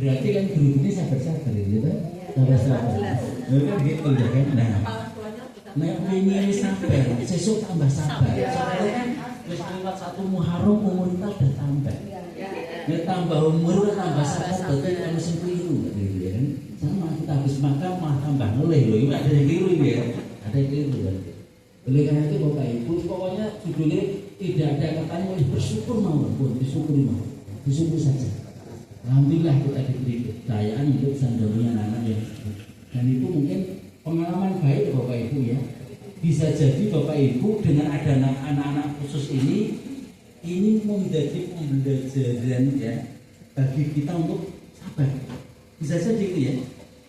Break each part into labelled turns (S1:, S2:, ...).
S1: Berarti kan guru ini sabar-sabar gitu kan? Sabar-sabar. Kan gitu ya kan. Nah ini sabar, sesuk tambah sabar. Soalnya kan wis lewat 1 Muharram umur kita udah tambah. Nek tambah umur tambah sabar berarti kan mesti keliru gitu ya kan. Sama kita habis makan malah tambah ngelih loh. Ini ada yang keliru ya. Ada yang keliru kan. Oleh karena itu Bapak Ibu, pokoknya judulnya tidak ada katanya bersyukur maupun disyukuri mau, disyukur saja. Alhamdulillah kita diberi kepercayaan untuk sandori anak-anak yang dan itu mungkin pengalaman baik Bapak Ibu ya. Bisa jadi Bapak Ibu dengan ada anak-anak khusus ini menjadi pembelajaran ya bagi kita untuk sabar. Bisa jadi itu ya.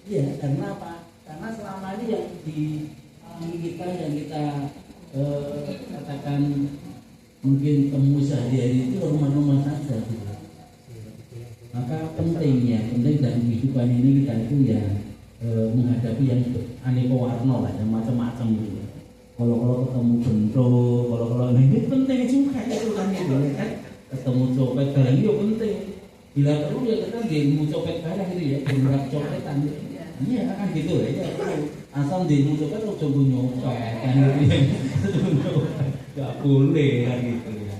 S1: Iya, karena apa? Karena selama ini yang di kita yang kita katakan mungkin temu sehari-hari itu rumah-rumah saja gitu. Maka penting dalam kehidupan ini kita itu ya menghadapi yang aneka warna lah, yang macam-macam gitu. Kalau ketemu bentuk, kalau ini penting juga itu kan gitu kan. Ketemu copet barang itu penting. Bila perlu ya kita mau copet barang itu ya, berat copetan. Iya kan gitu ya. Asal di copet lo coba nyopet kan gitu. Gak boleh kan gitu ya.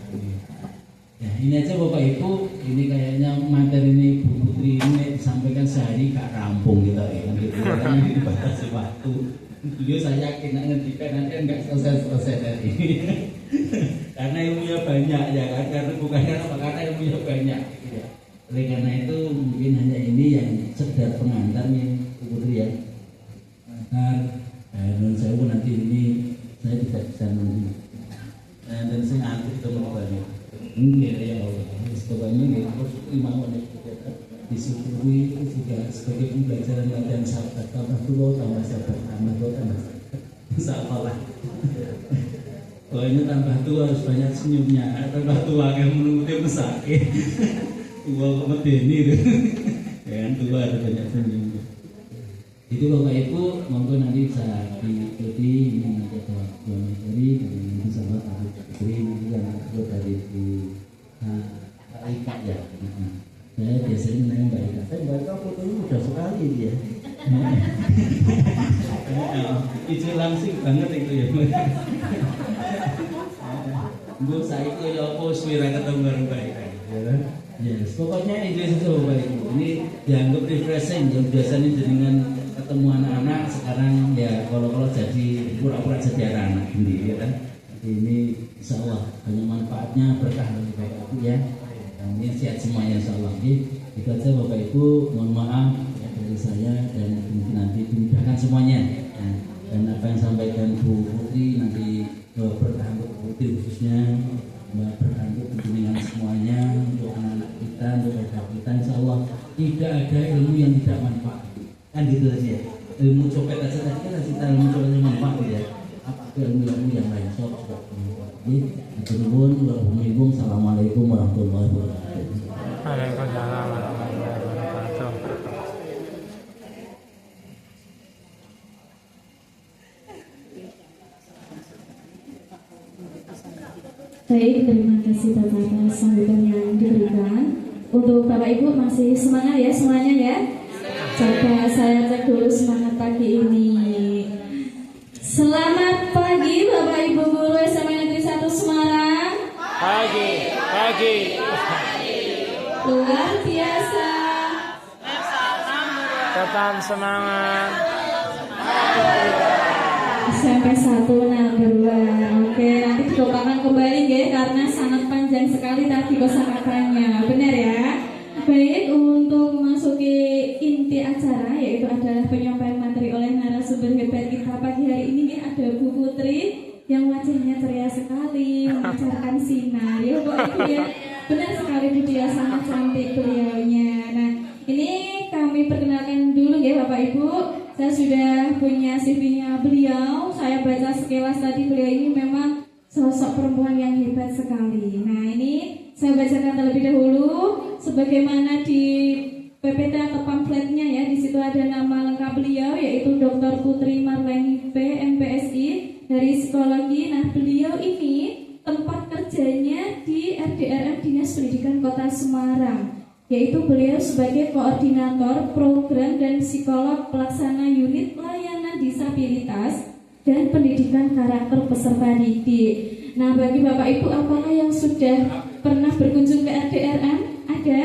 S1: Ya, ini aja Bapak Ibu, ini kayaknya materi ini Bu Putri ini disampaikan sehari gak rampung kita ya kan gitu. Karena ini dibatasi waktu. Beliau saya yakin nanti enggak selesai dari ini. Karena ilmunya banyak ya kan, karena bukannya apa karena ilmunya banyak gitu ya. Oleh karena itu mungkin hanya ini yang sekedar pengantarnya Bu Putri ya. Dan saya pun nanti ini saya tidak bisa nanti. Dan saya ngantuk teman-teman. Enggak ya Allah. Pokoknya ini harus lima menit disyukuri juga sebagai pembelajaran dan sahabat tambah tua tambah sabar tambah tua tambah sabar. Insyaallah. Pokoknya tambah tua harus banyak senyumnya. Tambah tua yang menuntut sakit. Tua kemedeni itu. Ya tua harus banyak senyumnya. Itu Bapak Ibu monggo nanti bisa diikuti ini nanti ada dua materi dan nanti sama Abu Putri nanti yang kedua dari Bu Ika ya. Saya biasanya nanya Mbak Ika, saya Mbak Ika fotonya mudah sekali dia. Itu langsing banget itu ya. Bu saya itu ya pos mira ketemu bareng Mbak Ika. Yes, pokoknya itu Bapak Ibu. Ini dianggap refreshing yang biasanya dengan ketemu anak-anak sekarang ya kalau jadi pura-pura jadi anak-anak ini ya kan. Ini insya Allah banyak manfaatnya berkah bagi Bapak Ibu ya. Ini sehat semuanya insya Allah. Itu aja Bapak Ibu, mohon maaf ya, dari saya dan mungkin nanti dimudahkan semuanya. Nah, dan apa yang sampaikan Bu Putri nanti berkah untuk Bu Putri khususnya, berkah untuk bimbingan semuanya untuk anak-anak kita, untuk bapak kita insya Allah tidak ada ilmu yang tidak manfaat. Kan gitu aja. Ilmu copet aja tadi kan kita ilmu copetnya manfaat ya. Apa ilmu yang lain soal juga manfaat. Jadi, Assalamualaikum warahmatullahi wabarakatuh.
S2: Waalaikumsalam warahmatullahi wabarakatuh.
S3: Baik, terima kasih Bapak atas sambutan yang diberikan. Untuk Bapak Ibu masih semangat ya semuanya ya. Coba saya cek dulu semangat pagi ini. Selamat pagi Bapak Ibu Guru SMA Negeri 1 Semarang.
S2: Pagi.
S3: Luar biasa.
S2: Tetap semangat.
S3: SMP 1 number 1. Oke, nanti didoakan kembali ya karena sangat panjang sekali tadi kosakatanya. Benar ya? Baik, untuk memasuki inti acara yaitu adalah penyampaian materi oleh narasumber hebat kita pagi hari ini ada Bu Putri yang wajahnya ceria sekali, memancarkan sinar. Ya, Bapak Ibu ya. Benar sekali Bu dia sangat cantik beliaunya. Nah, ini kami perkenalkan dulu ya Bapak Ibu. Saya sudah punya CV-nya beliau. Saya baca sekilas tadi beliau ini memang sosok perempuan yang hebat sekali. Nah, ini saya bacakan terlebih dahulu sebagaimana di PPT atau pamfletnya ya. Di situ ada nama lengkap beliau yaitu Dr. Putri Marleni P. MPSI dari psikologi. Nah, beliau ini tempat kerjanya di RDRM Dinas Pendidikan Kota Semarang. yaitu beliau sebagai koordinator program dan psikolog pelaksana unit layanan disabilitas dan pendidikan karakter peserta didik. Nah, bagi Bapak Ibu, apakah yang sudah pernah berkunjung ke RDRM? Ada?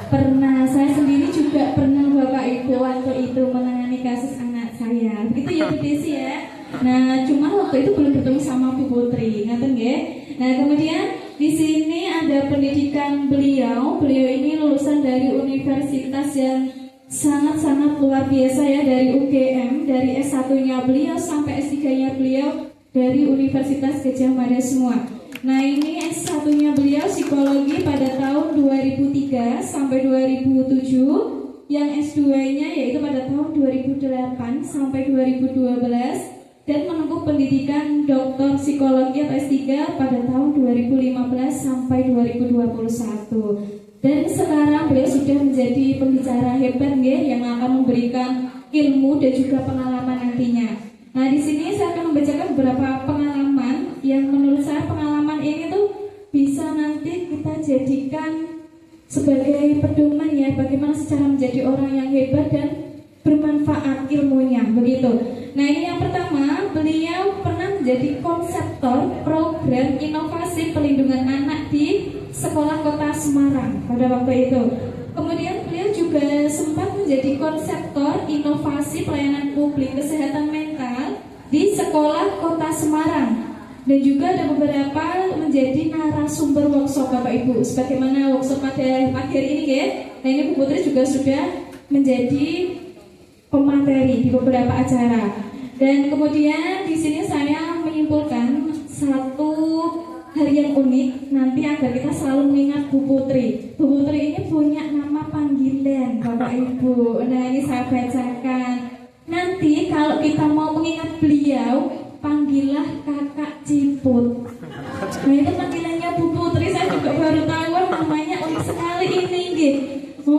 S3: Pernah. Saya sendiri juga pernah Bapak Ibu waktu itu menangani kasus anak saya. Begitu ya Bu Desi ya. Nah, cuma waktu itu belum bertemu sama Bu Putri, ngaten nggih. Nah, kemudian di sini ada pendidikan beliau. Beliau ini lulusan dari universitas yang sangat-sangat luar biasa ya, dari UGM, dari S1-nya beliau sampai S3-nya beliau dari Universitas Gadjah Mada semua. Nah, ini S1-nya beliau psikologi pada tahun 2003 sampai 2007, yang S2-nya yaitu pada tahun 2008 sampai 2012, dan menempuh pendidikan doktor psikologi atau S3 pada tahun 2015 sampai 2021. Dan sekarang beliau sudah menjadi pembicara hebat yang akan memberikan ilmu dan juga pengalaman nantinya. Nah, di sini saya akan membacakan beberapa pengalaman yang menurut saya pengalaman ini tuh bisa nanti kita jadikan sebagai pedoman ya, bagaimana secara menjadi orang yang hebat dan bermanfaat ilmunya, begitu. Nah, ini yang pertama, beliau pernah menjadi konseptor program inovasi perlindungan anak di Sekolah Kota Semarang pada waktu itu. Kemudian beliau juga sempat menjadi konseptor inovasi pelayanan publik kesehatan mental di Sekolah Kota Semarang. Dan juga ada beberapa menjadi narasumber workshop Bapak Ibu. Sebagaimana workshop pada pagi hari ini ya. Nah, ini Bu Putri juga sudah menjadi pemateri di beberapa acara. Dan kemudian di sini saya menyimpulkan satu hal yang unik nanti agar kita selalu mengingat Bu Putri. Bu Putri ini punya nama panggilan Bapak Ibu. Nah, ini saya bacakan. Nanti kalau kita mau mengingat beliau, panggillah Kakak Ciput. Nah, itu panggilannya Bu Putri. Saya juga baru tahu namanya unik sekali ini gitu.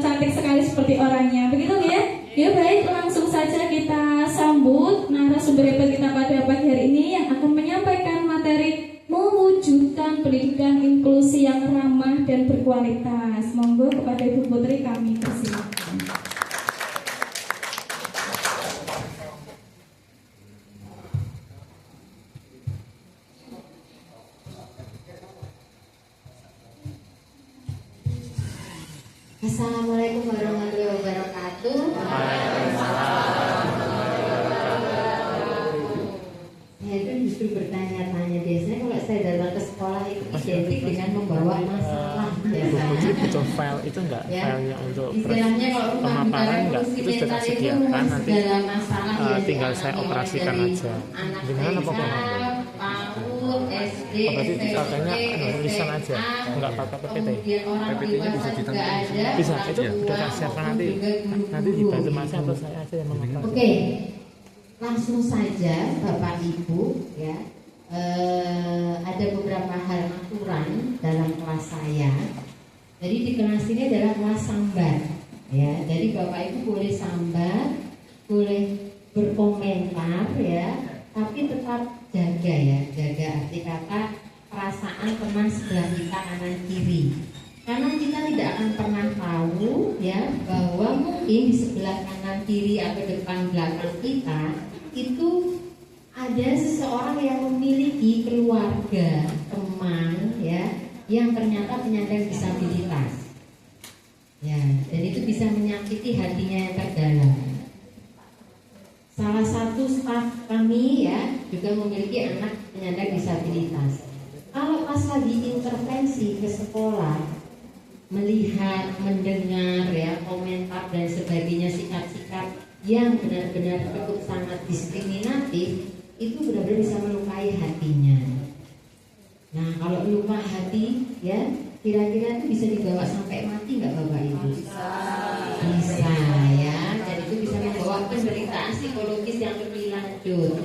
S3: Cantik sekali seperti orangnya. Begitu ya? Ya baik, langsung saja kita sambut narasumber hebat kita pada pagi hari ini yang akan menyampaikan materi mewujudkan pendidikan inklusi yang ramah dan berkualitas. Monggo kepada Ibu Putri kami persilakan.
S4: Assalamualaikum warahmatullahi wabarakatuh. Saya itu justru bertanya-tanya, biasanya kalau saya datang ke sekolah itu identik dengan membawa masalah biasanya.
S2: Butuh file itu enggak?
S4: Ya.
S2: Filenya untuk
S4: Istilahnya kalau rumah duka
S2: pemaparan enggak?
S4: revolusi
S2: Itu sudah
S4: mental itu
S2: disediakan
S4: memang
S2: nanti.
S4: segala masalah ya,
S2: Tinggal
S4: si
S2: saya
S4: anak
S2: operasikan
S4: dari
S2: aja.
S4: anak
S2: Gimana
S4: TK,
S2: pokoknya?
S4: PAUD, SD,
S2: Oh, berarti
S4: SMP,
S2: katanya tulisan aja,
S4: SMA,
S2: enggak pakai PPT.
S4: kemudian orang
S5: PPT-nya bisa
S4: dewasa juga
S5: ditampilkan.
S4: ada.
S2: Bisa, itu
S4: orang
S2: udah
S4: tua
S2: saya siapkan
S4: maupun
S2: nanti.
S4: juga
S2: Nanti
S4: guru-guru.
S2: dibantu Mas atau saya aja yang mengoperasikan.
S4: Oke, langsung saja Bapak Ibu ya. Ada beberapa hal aturan dalam kelas saya. Jadi di kelas ini adalah kelas sambat ya. Jadi Bapak Ibu boleh sambat, boleh berkomentar ya, tapi tetap jaga ya, jaga arti kata perasaan teman sebelah kita kanan kiri. Karena kita tidak akan pernah tahu ya bahwa mungkin di sebelah kanan kiri atau depan belakang kita itu ada seseorang yang memiliki keluarga, teman ya yang ternyata penyandang disabilitas. Ya, dan itu bisa menyakiti hatinya yang terdalam. Salah satu staf kami ya juga memiliki anak penyandang disabilitas. Kalau pas lagi intervensi ke sekolah, melihat, mendengar ya komentar dan sebagainya, sikap-sikap yang benar-benar cukup sangat diskriminatif, itu benar-benar bisa melukai hatinya. Nah, kalau luka hati ya kira-kira itu bisa dibawa sampai mati nggak Bapak Ibu? Bisa ya, dan itu bisa membawa penderitaan psikologis yang lebih lanjut.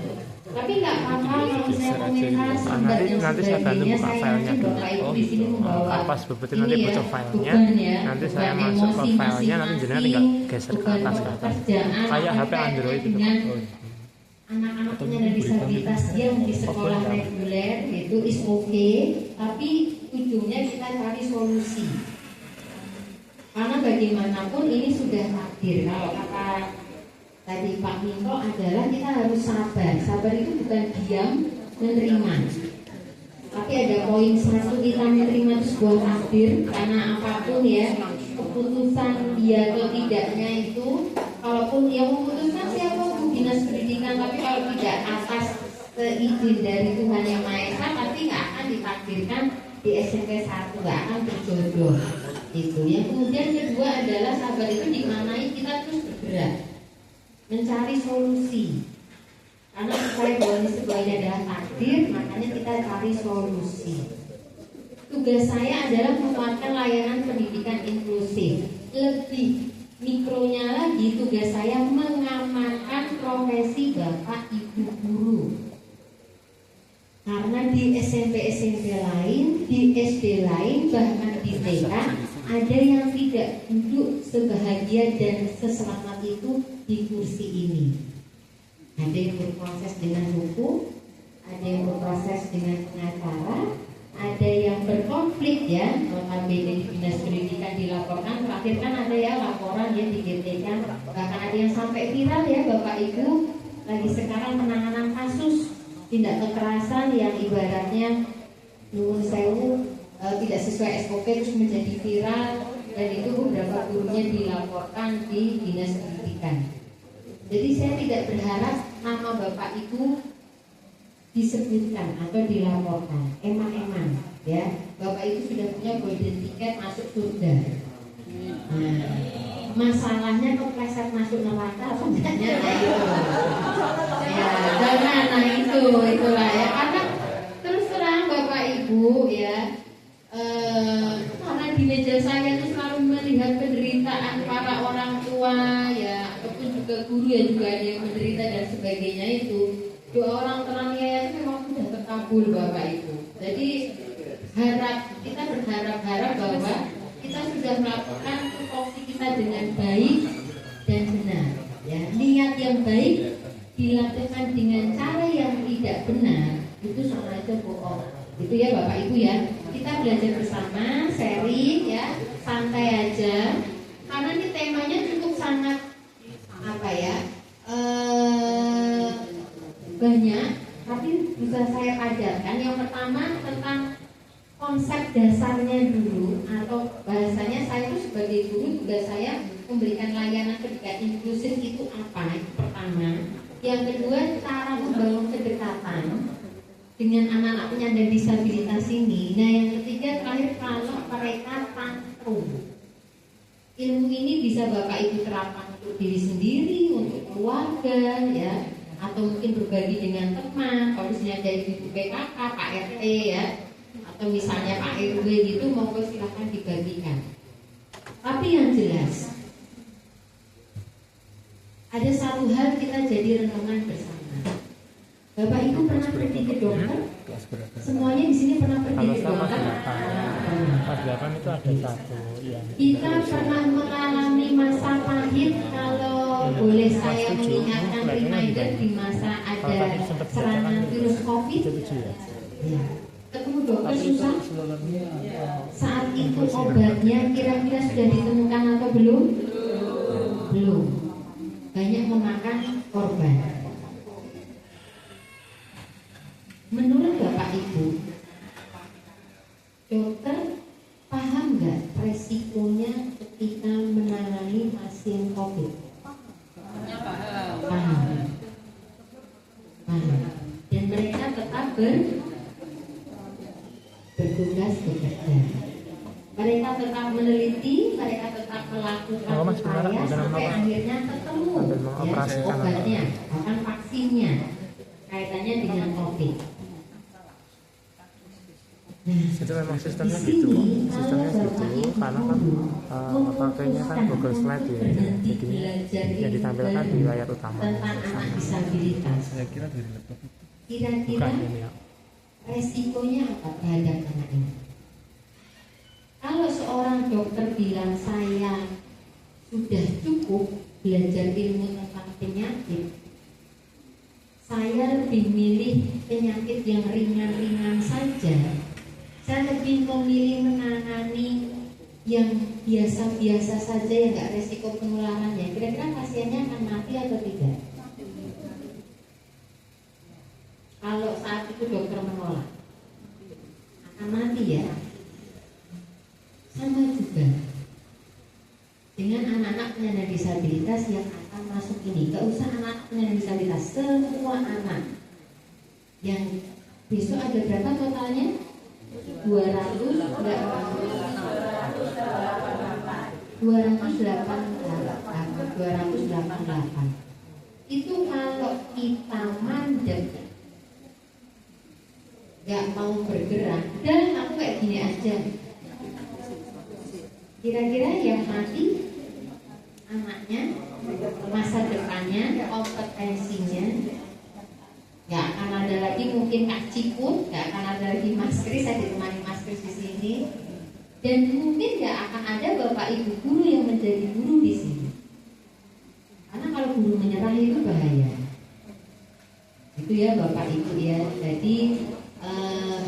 S4: Tapi nggak apa-apa kalau saya komentar sambat dan
S2: Nanti saya bantu
S4: sebagainya.
S2: buka
S4: Saya
S2: filenya
S4: yakin
S2: dulu.
S4: Bapak Ibu
S2: Oh
S4: di sini
S2: gitu.
S4: membawa
S2: Pas bebetin nanti
S4: ini
S2: butuh
S4: ya,
S2: filenya.
S4: beban ya,
S2: Nanti
S4: beban
S2: saya masuk ke
S4: emosi
S2: filenya, nanti jenengan tinggal geser ke
S4: beban
S2: atas ke atas.
S4: pekerjaan
S2: Kayak HP
S4: terkait
S2: Android itu.
S4: dengan
S2: Oh.
S4: anak-anak penyandang disabilitas yang di sekolah reguler itu is okay, tapi ujungnya kita cari solusi. Karena bagaimanapun ini sudah takdir. Kalau kata tadi Pak Minto adalah kita harus sabar. Sabar itu bukan diam menerima, tapi ada poin satu, kita menerima itu sebuah takdir. Karena apapun ya keputusan dia atau tidaknya itu, kalaupun yang memutuskan siapa pun dinas pendidikan, tapi kalau tidak atas izin dari Tuhan Yang Maha Esa, pasti nggak akan ditakdirkan di SMP 1, nggak akan berjodoh. Itu yang kemudian kedua adalah sabar itu dimaknai kita terus bergerak mencari solusi. Karena saya bahwa ini sebenarnya adalah takdir, makanya kita cari solusi. Tugas saya adalah menguatkan layanan pendidikan inklusif. Lebih mikronya lagi, tugas saya mengamankan profesi Bapak Ibu guru. Karena di SMP lain, di SD lain, bahkan di TK ada yang tidak duduk sebahagia dan seselamat itu di kursi ini. Ada yang berproses dengan hukum, ada yang berproses dengan pengacara, ada yang berkonflik ya. Notabene di dinas pendidikan dilaporkan, terakhir kan ada ya laporan ya di GTK, bahkan ada yang sampai viral ya Bapak Ibu. Lagi sekarang penanganan kasus tindak kekerasan yang ibaratnya nyuwun sewu tidak sesuai SOP terus menjadi viral, dan itu beberapa gurunya dilaporkan di dinas pendidikan. Jadi saya tidak berharap nama Bapak Ibu disebutkan atau dilaporkan, emang ya Bapak Ibu sudah punya golden ticket masuk surga. Nah, masalahnya kepleset masuk neraka apa enggaknya, nah itu ya jangan, nah itulah ya. Karena terus terang Bapak Ibu ya, karena di meja saya itu selalu melihat penderitaan para orang tua ya, ataupun juga guru yang juga ada yang menderita dan sebagainya. Itu doa orang terangnya itu memang sudah terkabul Bapak Ibu. Jadi kita berharap bahwa kita sudah melakukan tupoksi kita dengan baik dan benar ya. Niat yang baik dilakukan dengan cara yang tidak benar itu sama aja bohong. Itu ya Bapak Ibu ya. Kita belajar bersama, sharing ya, santai aja. Karena ini temanya cukup sangat apa ya, banyak, tapi bisa saya padatkan. Yang pertama tentang konsep dasarnya dulu, atau bahasanya saya itu sebagai guru juga saya memberikan layanan pendidikan inklusif itu apa? Itu pertama. Yang kedua, cara membangun kedekatan dengan anak-anak penyandang disabilitas ini. Nah yang ketiga terakhir, kalau mereka tantrum, ilmu ini bisa Bapak Ibu terapkan untuk diri sendiri, untuk keluarga ya, atau mungkin berbagi dengan teman. Kalau misalnya dari ibu PKK, Pak RT ya, atau misalnya Pak RW gitu, monggo silahkan dibagikan. Tapi yang jelas ada satu hal kita jadi renungan bersama. Bapak Ibu pernah pergi ke dokter? Semuanya di sini pernah pergi ke dokter?
S2: Pas 8 itu ada satu yang
S4: kita pernah mengalami masa pahit, kalau boleh saya mengingatkan reminder, di masa ada serangan virus COVID ya. Ketemu dokter susah. Saat itu obatnya kira-kira sudah ditemukan atau belum? Belum. Banyak memakan korban. Menurut Bapak Ibu, dokter paham nggak resikonya ketika menangani pasien COVID? Paham. Dan mereka tetap bertugas bekerja. Mereka tetap meneliti, mereka tetap melakukan upaya sampai akhirnya ketemu ya, obatnya, bahkan vaksinnya, kaitannya dengan COVID.
S2: itu memang sistemnya gitu, karena kan pakainya kan Google Slide ya, jadi yang ditampilkan di layar utama.
S4: Tentang anak disabilitas.
S1: Saya kira dari laptop itu.
S4: Kira-kira resikonya apa terhadap anak ini? Kalau seorang dokter bilang saya sudah cukup belajar ilmu tentang penyakit, saya lebih milih penyakit yang ringan-ringan saja, Saya lebih memilih menangani yang biasa-biasa saja yang nggak resiko penularannya. Kira-kira pasiennya akan mati atau tidak? Kalau saat itu dokter menolak, akan mati ya. Sama juga dengan anak-anak penyandang disabilitas yang akan masuk ini. Gak usah anak penyandang disabilitas, semua anak yang besok ada berapa totalnya? 288. Itu kalau kita mandek gak mau bergerak, dan aku kayak gini aja, kira-kira yang mati anaknya, masa depannya, kompetensinya, gak akan ada lagi mungkin Kak Cikun, gak akan ada lagi Mas Kris, saya ditemani Mas Kris di sini, dan mungkin gak akan ada Bapak Ibu guru yang menjadi guru di sini. Karena kalau guru menyerah itu bahaya. Itu ya Bapak Ibu ya. Jadi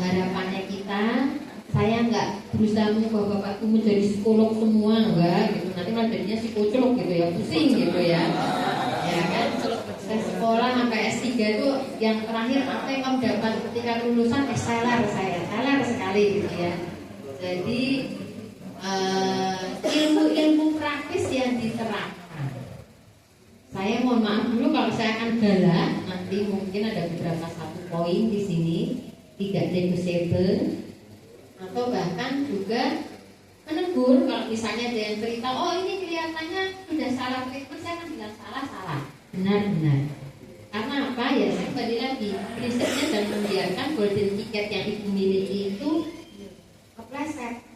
S4: harapannya kita, saya nggak berusaha mengubah Bapak Ibu menjadi psikolog semua, enggak gitu. Nanti malah jadinya psikolog gitu ya, pusing gitu ya. Ya kan? Saya sekolah sampai S3 itu yang terakhir apa yang kamu dapat ketika lulusan seller, saya seller sekali gitu ya. Jadi ilmu-ilmu praktis yang diterapkan. Saya mohon maaf dulu kalau saya akan galak, nanti mungkin ada beberapa satu poin di sini tidak negotiable, atau bahkan juga menegur kalau misalnya ada yang cerita, oh ini kelihatannya sudah salah treatment, saya akan bilang salah, benar. Karena apa ya, saya kembali lagi prinsipnya dan membiarkan golden ticket yang ibu miliki itu kepleset,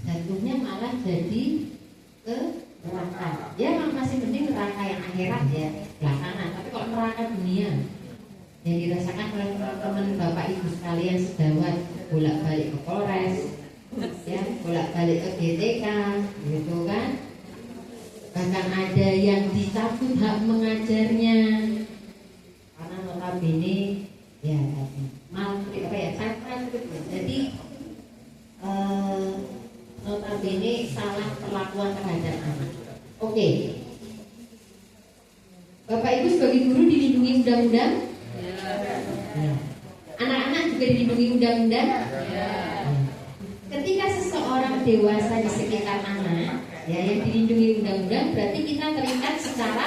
S4: jatuhnya malah jadi ke neraka. Ya masih penting neraka yang akhirat ya belakangan, tapi kalau neraka dunia yang dirasakan oleh teman-teman Bapak Ibu sekalian sedawat, bolak-balik ke Polres, ya bolak-balik ke GTK, gitu kan? Bahkan ada yang dicabut hak mengajarnya karena notabene ya mal apa ya jadi notabene salah perlakuan terhadap anak. Oke. Bapak Ibu sebagai guru dilindungi undang-undang? Ya. Anak-anak juga dilindungi undang-undang? Ya. Ketika seseorang dewasa di sekitar anak, ya yang dilindungi undang-undang, berarti kita terikat secara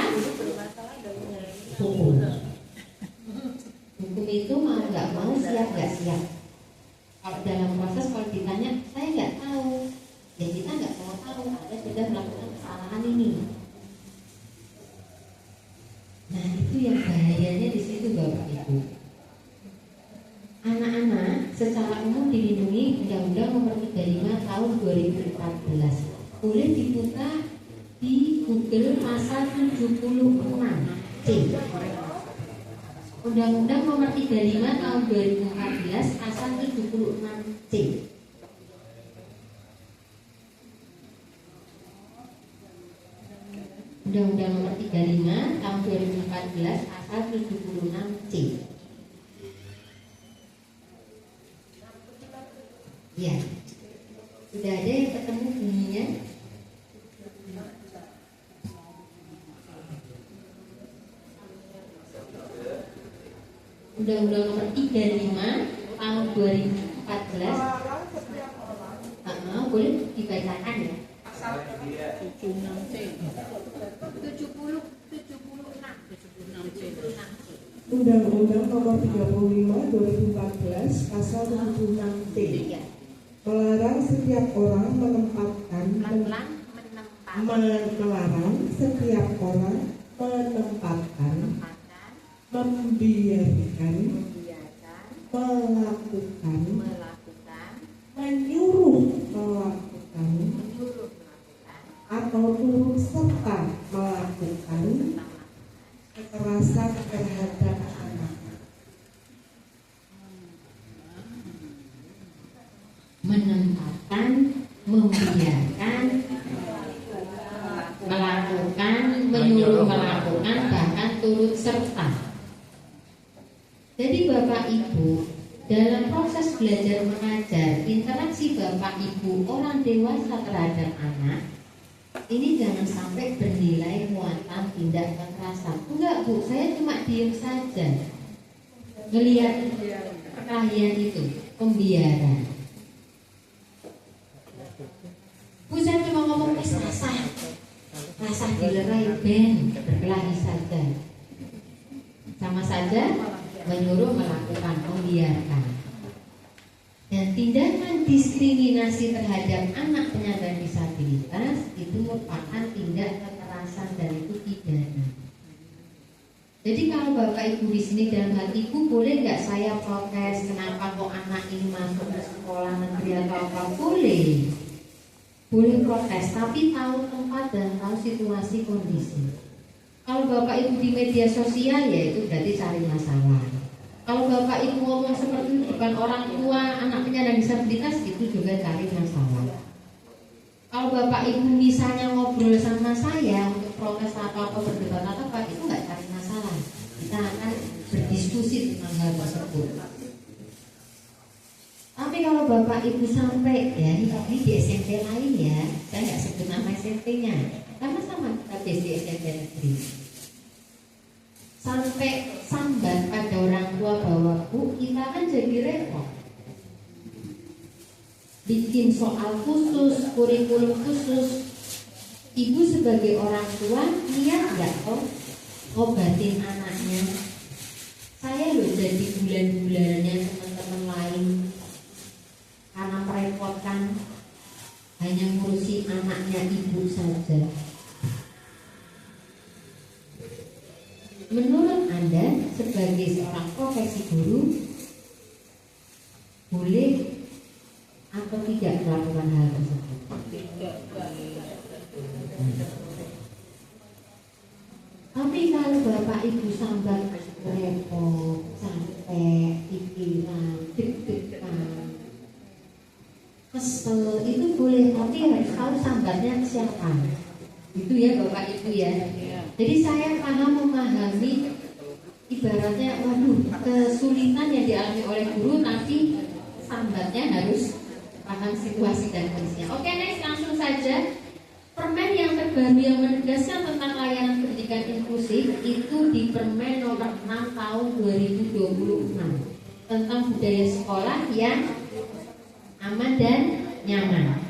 S4: hukum. Hukum itu mau nggak mau, siap nggak siap. Kalau dalam proses kalau ditanya, saya nggak tahu, ya kita nggak mau tahu, Anda sudah melakukan kesalahan ini. Nah itu yang bahayanya di situ Bapak Ibu. Anak-anak secara umum dilindungi Undang-Undang Nomor 35 Tahun 2014. Boleh dibuka di Google pasal 76C. Undang-Undang Nomor 35 Tahun 2014 pasal 76C. Undang-Undang Nomor 35 Tahun 2014 pasal 76C. Ya, sudah ada yang ketemu bunyinya? Undang-Undang Nomor 35 Tahun 2014. Boleh dibacakan ya? Pasal 76C. 76C.
S5: Undang-Undang Nomor 35 2014 Pasal 76C. Melarang setiap orang melarang setiap orang menempatkan, membiarkan, melakukan, menyuruh melakukan, atau turut serta melakukan kekerasan terhadap anak.
S4: Menempatkan, membiarkan, melakukan, menyuruh melakukan, bahkan turut serta. Jadi Bapak Ibu, dalam proses belajar mengajar, interaksi bapak ibu orang dewasa terhadap anak ini jangan sampai bernilai muatan tindak kekerasan. Enggak Bu, saya cuma diem saja ngelihat perkelahian itu, pembiaran. Bu, saya cuma ngomong rasa dilerai ben, berkelahi saja. Sama saja menyuruh melakukan pembiaran. Dan tindakan diskriminasi terhadap anak penyandang disabilitas itu merupakan tindak kekerasan dan itu pidana. Jadi kalau Bapak Ibu di sini dalam hati Ibu, boleh nggak saya protes kenapa kok anak ini masuk ke sekolah negeri atau apa? Boleh protes, tapi tahu tempat dan tahu situasi kondisi. Kalau Bapak Ibu di media sosial ya itu berarti cari masalah. Kalau Bapak Ibu ngomong seperti itu bukan orang tua anak penyandang disabilitas, itu juga cari masalah. Kalau Bapak Ibu misalnya ngobrol sama saya untuk protes atau berdebat atau apa, itu nggak cari masalah. Kita akan berdiskusi tentang hal tersebut. Tapi kalau Bapak Ibu sampai ya ini di SMP lain ya, saya nggak sebut nama SMP-nya, karena sama kita di SMP negeri. Sampai sambat pada orang tua bahwa Bu, kita kan jadi repot. Bikin soal khusus, kurikulum khusus. Ibu sebagai orang tua niat nggak kok ngobatin anaknya? Saya loh jadi bulan-bulannya teman-teman lain karena merepotkan hanya ngurusi anaknya ibu saja. Menurut Anda sebagai seorang profesi guru boleh atau tidak melakukan hal tersebut? Tapi kalau Bapak Ibu sambat repot, capek, pikiran, deg-degan, kesel, itu boleh, tapi harus tahu sambatnya siapa. Itu ya Bapak Ibu ya. Jadi saya paham memahami ibaratnya kesulitan yang dialami oleh guru, tapi sambatnya harus paham situasi dan kondisinya. Oke, next langsung saja. Permen yang terbaru yang menegaskan tentang layanan pendidikan inklusif itu di Permen nomor 6 tahun 2026 tentang budaya sekolah yang aman dan nyaman.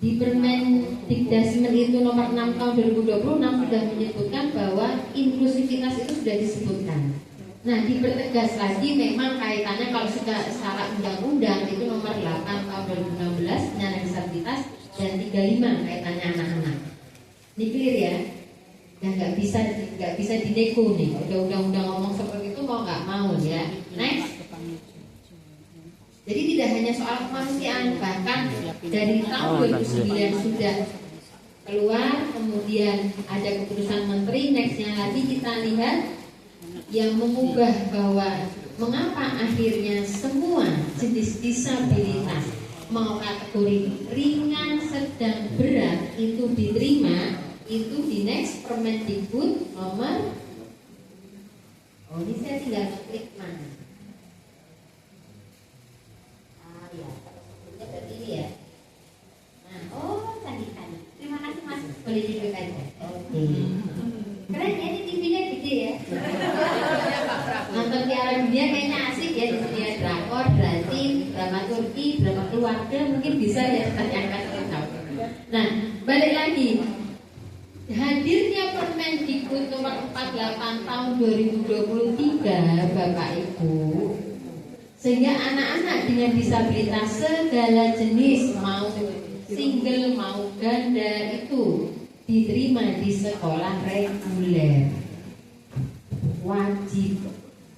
S4: Di Permen Dikdasmen itu nomor 6 tahun 2026 sudah menyebutkan bahwa inklusivitas itu sudah disebutkan. Nah, dipertegas lagi memang kaitannya kalau sudah secara undang-undang itu nomor 8 tahun 2016 penyandang disabilitas dan 35 kaitannya anak-anak. Ini clear ya? Dan nggak bisa dinego nih. Udah undang-undang ngomong seperti itu mau nggak mau ya. Next. Jadi tidak hanya soal kemanusiaan, bahkan dari tahun 2009 sudah keluar, kemudian ada keputusan menteri. Nextnya lagi kita lihat yang mengubah bahwa mengapa akhirnya semua jenis disabilitas mau kategori ringan, sedang, berat itu diterima, itu di next Permendikbud nomor ini saya tinggal klik mana. Ini ya. Nah, tadi. Terima kasih Mas. Boleh duduk aja. Oke. Keren ya, ini TV-nya gede ya. Nonton Piala Dunia kayaknya asik ya, di sini ya, drakor, drama Turki, drama keluarga, mungkin bisa ya diangkat. Nah, balik lagi. Hadirnya Permendikbud nomor 48 tahun 2023, Bapak Ibu, sehingga anak-anak dengan disabilitas segala jenis, mau single mau ganda, itu diterima di sekolah reguler. Wajib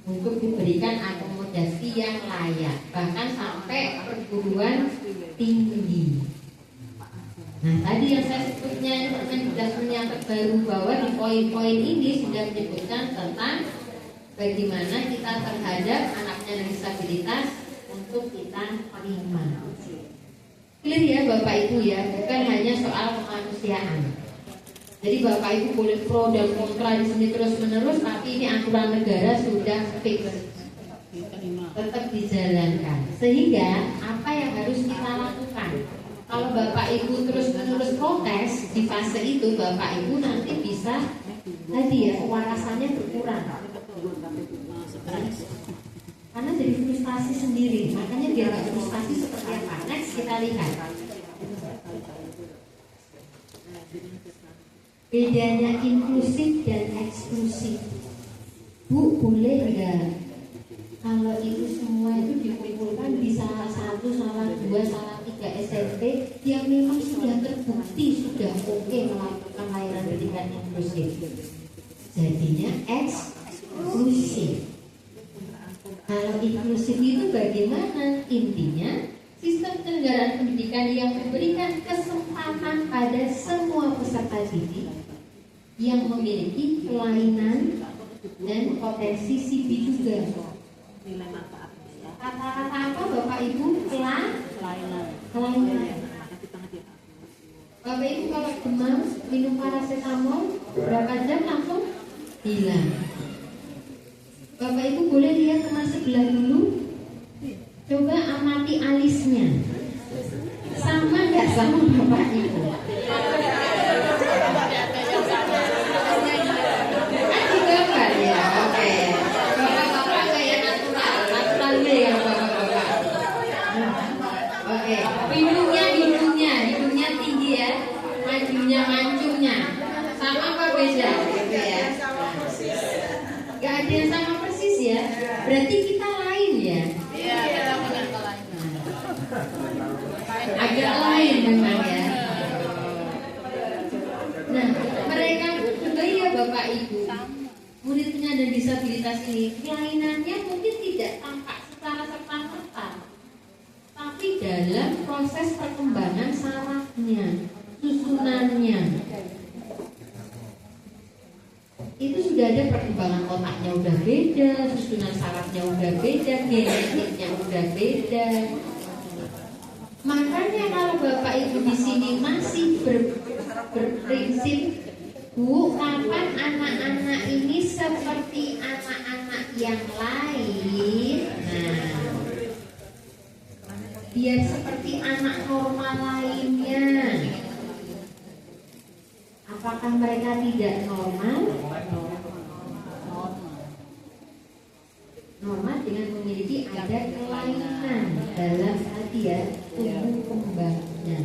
S4: untuk diberikan akomodasi yang layak, bahkan sampai perguruan tinggi. Nah, tadi yang saya sebutnya Permendikbud yang terbaru bahwa di poin-poin ini sudah menyebutkan tentang bagaimana kita terhadap anaknya dengan disabilitas untuk kita terima. Clear ya Bapak Ibu ya, bukan hanya soal kemanusiaan. Jadi Bapak Ibu boleh pro dan kontra di sini terus menerus, tapi ini aturan negara sudah fix. tetap dijalankan. Sehingga apa yang harus kita lakukan? Kalau Bapak Ibu terus-menerus protes di fase itu, Bapak Ibu nanti bisa tadi ya kewarasannya berkurang. Karena jadi frustasi sendiri. Makanya biar nggak frustasi seperti apa? Next kita lihat. Bedanya inklusif dan eksklusif. Bu, boleh nggak kalau itu semua itu dikumpulkan di salah 1, salah 2, salah 3 SMP yang memang sudah terbukti sudah oke melakukan layanan pendidikan inklusif, jadinya eksklusif. Kalau inklusif itu bagaimana? Intinya sistem penyelenggaraan pendidikan yang memberikan kesempatan pada semua peserta didik yang memiliki kelainan dan potensi CB juga. Kata-kata apa Bapak Ibu? Kelainan. Bapak Ibu kalau demam minum paracetamol berapa jam langsung hilang. Bapak Ibu boleh lihat teman sebelah dulu. Coba amati alisnya. Sama nggak sama Bapak Ibu? Gambar ya, oke. Bapak-bapak kayak natural deh ya bapak-bapak. Oke, hidungnya tinggi ya, mancungnya, sama apa beda? Gitu ya. Gak ada yang sama persis ya. Berarti kita lain ya. Agak lain memang ya. Nah, mereka juga ya Bapak Ibu, murid penyandang disabilitas ini kelainannya mungkin tidak tampak secara serta-merta, tapi dalam proses perkembangan sarafnya, susunannya itu sudah ada perkembangan otaknya udah beda, susunan sarafnya udah beda, genetiknya udah beda. Makanya kalau Bapak Ibu di sini masih berprinsip, Bu, kapan anak-anak ini seperti anak-anak yang lain? Nah, biar seperti anak normal lainnya. Apakah mereka tidak normal? Normal dengan memiliki ada kelainan dalam tadi ya tumbuh kembangnya.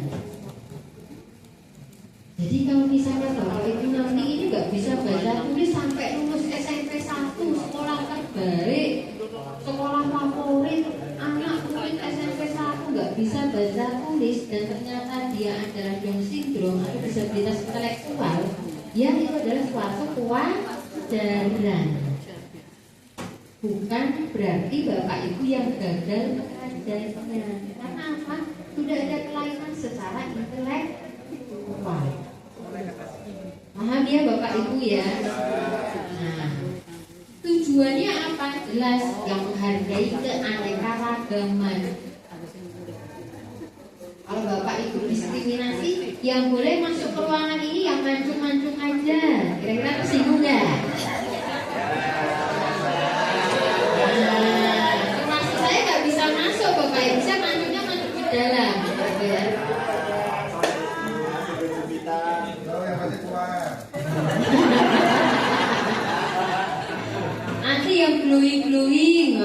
S4: Jadi kalau misalnya Bapak Ibu nanti ini nggak bisa baca tulis sampai lulus SMP 1, sekolah terbaik, sekolah favorit, anak murid SMP 1 nggak bisa baca tulis dan ternyata dia adalah Down syndrome atau disabilitas intelektual, ya itu adalah suatu kewajaran. Bukan berarti Bapak Ibu yang gagal mengajarnya. Karena apa? Sudah ada kelainan secara intelektual. Paham ya Bapak Ibu ya? Nah, tujuannya apa? Jelas, yang menghargai keanekaragaman. Kalau Bapak Ibu diskriminasi, yang boleh masuk ke ruangan ini yang mancung-mancung aja. Kira-kira tersinggung nggak? Termasuk saya nggak bisa masuk Bapak Ibu, bisa mancungnya mancung ke dalam. Gitu ya. Nanti yang glowing-glowing,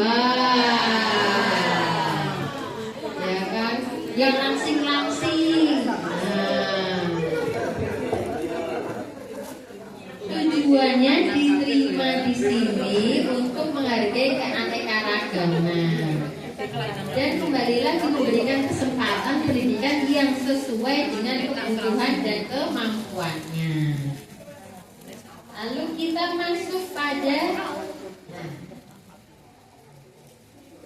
S4: ya kan? Yang langsing-langsing. Tujuannya diterima di sini untuk menghargai keanekaragaman dan kembali lagi memberikan kesempatan pendidikan yang sesuai dengan kebutuhan dan kemampuannya. Lalu kita masuk pada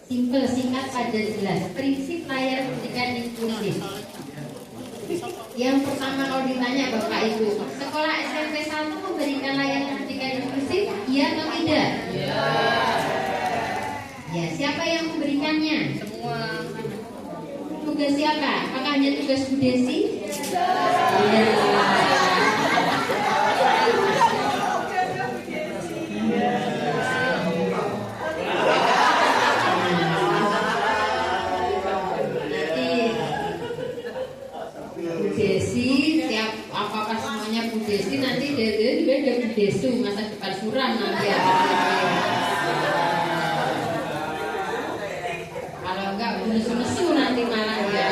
S4: simple, singkat, padat, jelas. Prinsip layanan pendidikan inklusif. Yang pertama kalau ditanya Bapak Ibu, sekolah SMP 1 memberikan layanan pendidikan inklusif, iya atau tidak? Iya. Ya, siapa yang memberikannya? Semua. Tugas siapa? Apakah hanya tugas Bu Desi? Iya. Desi nanti dia juga ada Desu masa depan suram nanti ya. Kalau enggak nesu-nesu nanti malah ya.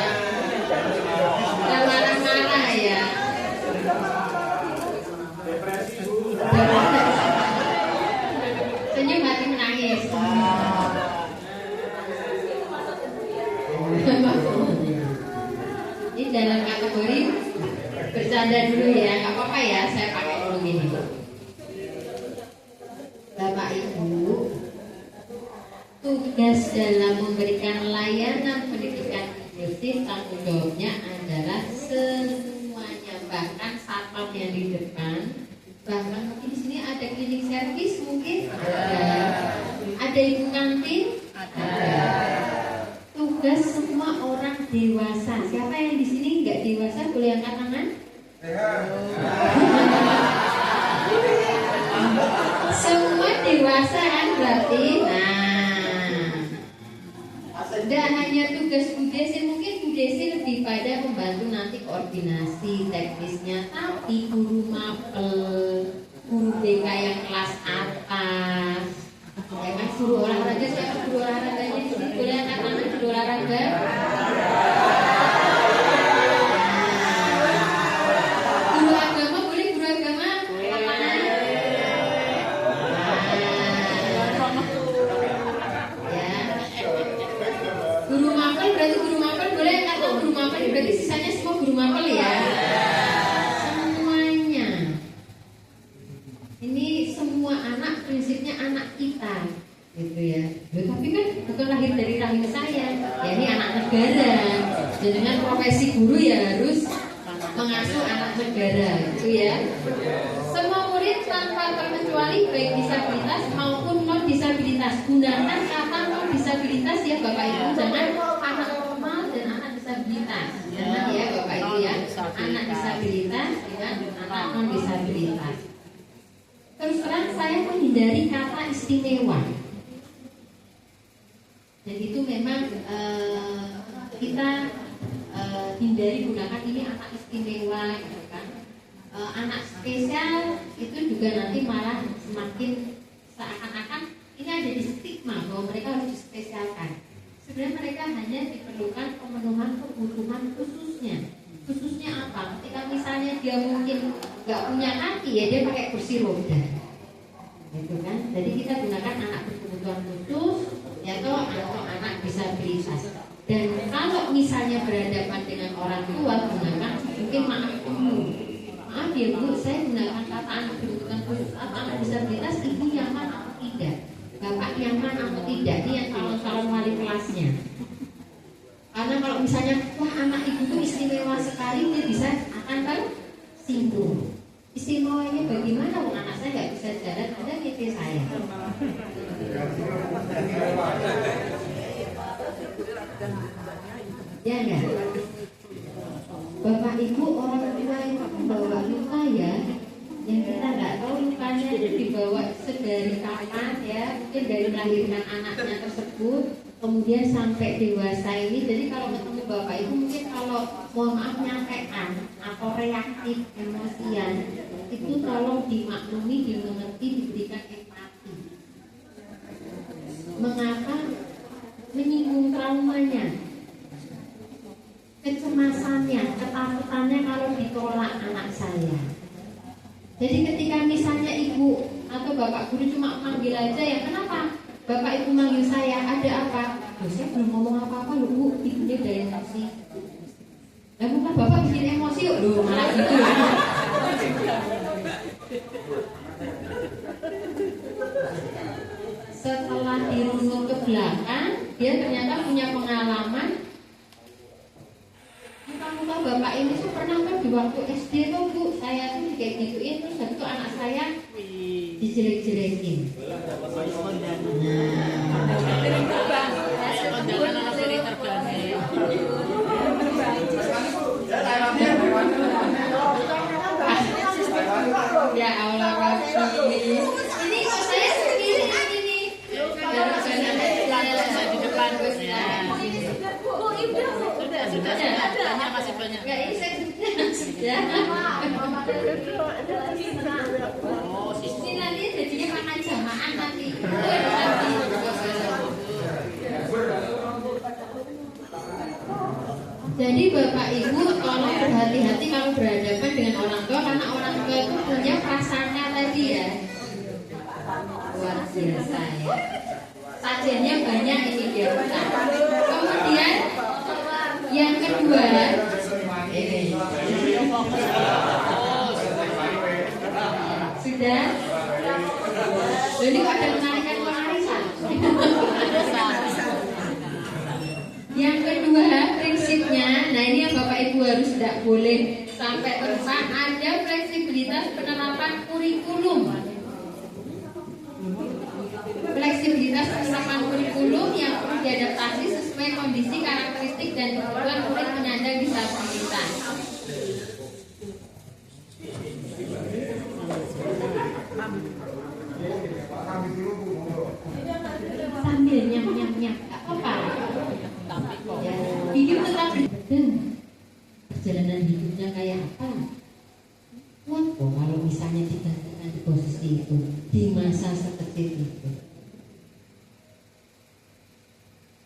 S4: Udah marah-marah ya. Senyum hati menangis. Ini dalam kategori bercanda dulu ya, nggak apa-apa ya, saya pakai dulu gini. Bapak Ibu, tugas dalam memberikan layanan pendidikan inklusif tanggung jawabnya adalah semuanya, bahkan satpam yang di depan, bahkan mungkin di sini ada cleaning service mungkin ada ibu kantin, tugas semua orang dewasa. Siapa yang di sini nggak dewasa boleh angkat tangan? Semua dewasa kan berarti. Nah, tidak hanya tugas Bu Desi, mungkin Bu Desi lebih pada membantu nanti koordinasi teknisnya, tapi guru mapel, guru BK yang kelas atas, ya kan, guru olahraga, siapa guru olahraga di sini boleh angkat tangan? Guru olahraga. Guru agama boleh, guru agama angkat tangan. Ya. Guru mapel berarti guru mapel boleh angkat tangan. Guru mapel berarti sisanya semua guru mapel ya. Semuanya. Ini semua anak prinsipnya anak kita, gitu ya. Tapi kan bukan lahir dari rahim saya. Ya ini anak negara. Dan dengan profesi guru ya harus mengasuh anak negara, gitu ya. Semua murid tanpa terkecuali baik disabilitas maupun non disabilitas. Gunakan kata non disabilitas ya Bapak Ibu, jangan anak normal dan anak disabilitas. Jangan ya Bapak Ibu ya. Anak disabilitas dengan anak non disabilitas. Terus terang saya menghindari kata istimewa. Dan itu memang kita hindari gunakan ini anak istimewa, gitu kan. Anak spesial itu juga nanti malah semakin seakan-akan ini ada di stigma bahwa mereka harus dispesialkan. Sebenarnya mereka hanya diperlukan pemenuhan kebutuhan khususnya. Khususnya apa? Ketika misalnya dia mungkin nggak punya kaki ya dia pakai kursi roda, gitu kan. Jadi kita gunakan anak berkebutuhan khusus atau anak disabilitas. Dan kalau misalnya berhadapan dengan orang tua gunakan mungkin maaf dulu. Maaf ya Bu, saya gunakan kata anak berkebutuhan khusus atau anak disabilitas, ibu nyaman atau tidak, bapak nyaman atau tidak, ini yang calon wali kelasnya. Karena kalau misalnya wah anak ibu itu istimewa sekali, dia bisa akan tersinggung. Istimewanya bagaimana? Wong anak saya nggak bisa jalan, ada PT saya. Ya enggak? Bapak Ibu orang tua itu membawa luka ya, yang kita nggak tahu lukanya itu dibawa sedari kapan ya, mungkin dari melahirkan anaknya tersebut, kemudian sampai dewasa ini. Jadi kalau ketemu Bapak Ibu mungkin kalau mohon maaf nyampean atau reaktif emosian itu tolong dimaklumi, dimengerti, diberikan empati. Mengapa? Menyinggung traumanya, kecemasannya, ketakutannya kalau ditolak anak saya. Jadi ketika misalnya ibu atau bapak guru cuma manggil aja ya, kenapa bapak ibu manggil saya, ada apa? Saya belum ngomong apa-apa loh Bu, ibunya udah emosi. Lah bukan bapak bikin emosi yuk loh, malah gitu ya. Setelah dirunut ke belakang, dia ternyata punya pengalaman. Muka-muka bapak ini tuh pernah kan di waktu SD tuh Bu, saya tuh kayak gituin, terus habis itu anak saya dijelek-jelekin. Ya Allah Rabbi. Ini kok saya sendiri ini.
S6: Di depan ya. Sudah ada masih banyak.
S4: Enggak, ini saya ya. Nanti jadinya makan jamaah nanti. Jadi Bapak Ibu tolong berhati-hati kalau berhadapan dengan orang tua, karena orang tua itu punya prasangka tadi ya. Luar biasa ya. Sajennya banyak ini dia. Kemudian yang kedua ini sudah. Jadi kok ada menarikan warisan. Yang kedua prinsipnya, nah ini yang Bapak Ibu harus tidak boleh sampai lupa, ada fleksibilitas penerapan kurikulum. Fleksibilitas penerapan kurikulum yang perlu diadaptasi sesuai kondisi, karakteristik dan kebutuhan murid penyandang disabilitas. Sambil nyam-nyam-nyam, gak apa-apa. Ya, hidup tetap perjalanan hidupnya kayak apa? Wah, kalau misalnya digantikan di posisi itu di masa sekecil itu,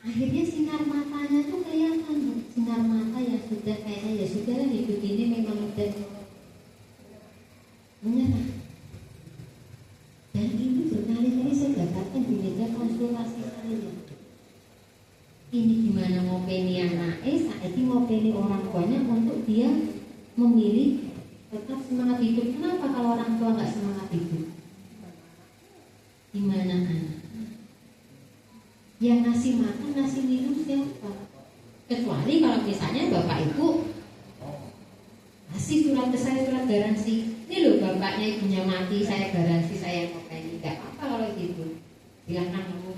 S4: akhirnya sinar matanya tuh kelihatan, sinar mata yang sudah kayaknya ya sudah hidup ini memang udah menyerah. Dan itu berkali-kali saya dapatkan di meja konsultasi saya. Ini gimana ngopeni anaknya, saat ini ngopeni orang tuanya untuk dia memilih tetap semangat hidup. Kenapa kalau orang tua nggak semangat hidup? Gimana anak? Yang ngasih makan, ngasih minum siapa? Kecuali kalau misalnya Bapak Ibu kasih surat ke saya, surat garansi. Ini loh bapaknya ibunya mati, saya garansi saya ngopeni. Nggak apa kalau gitu. Silakan kamu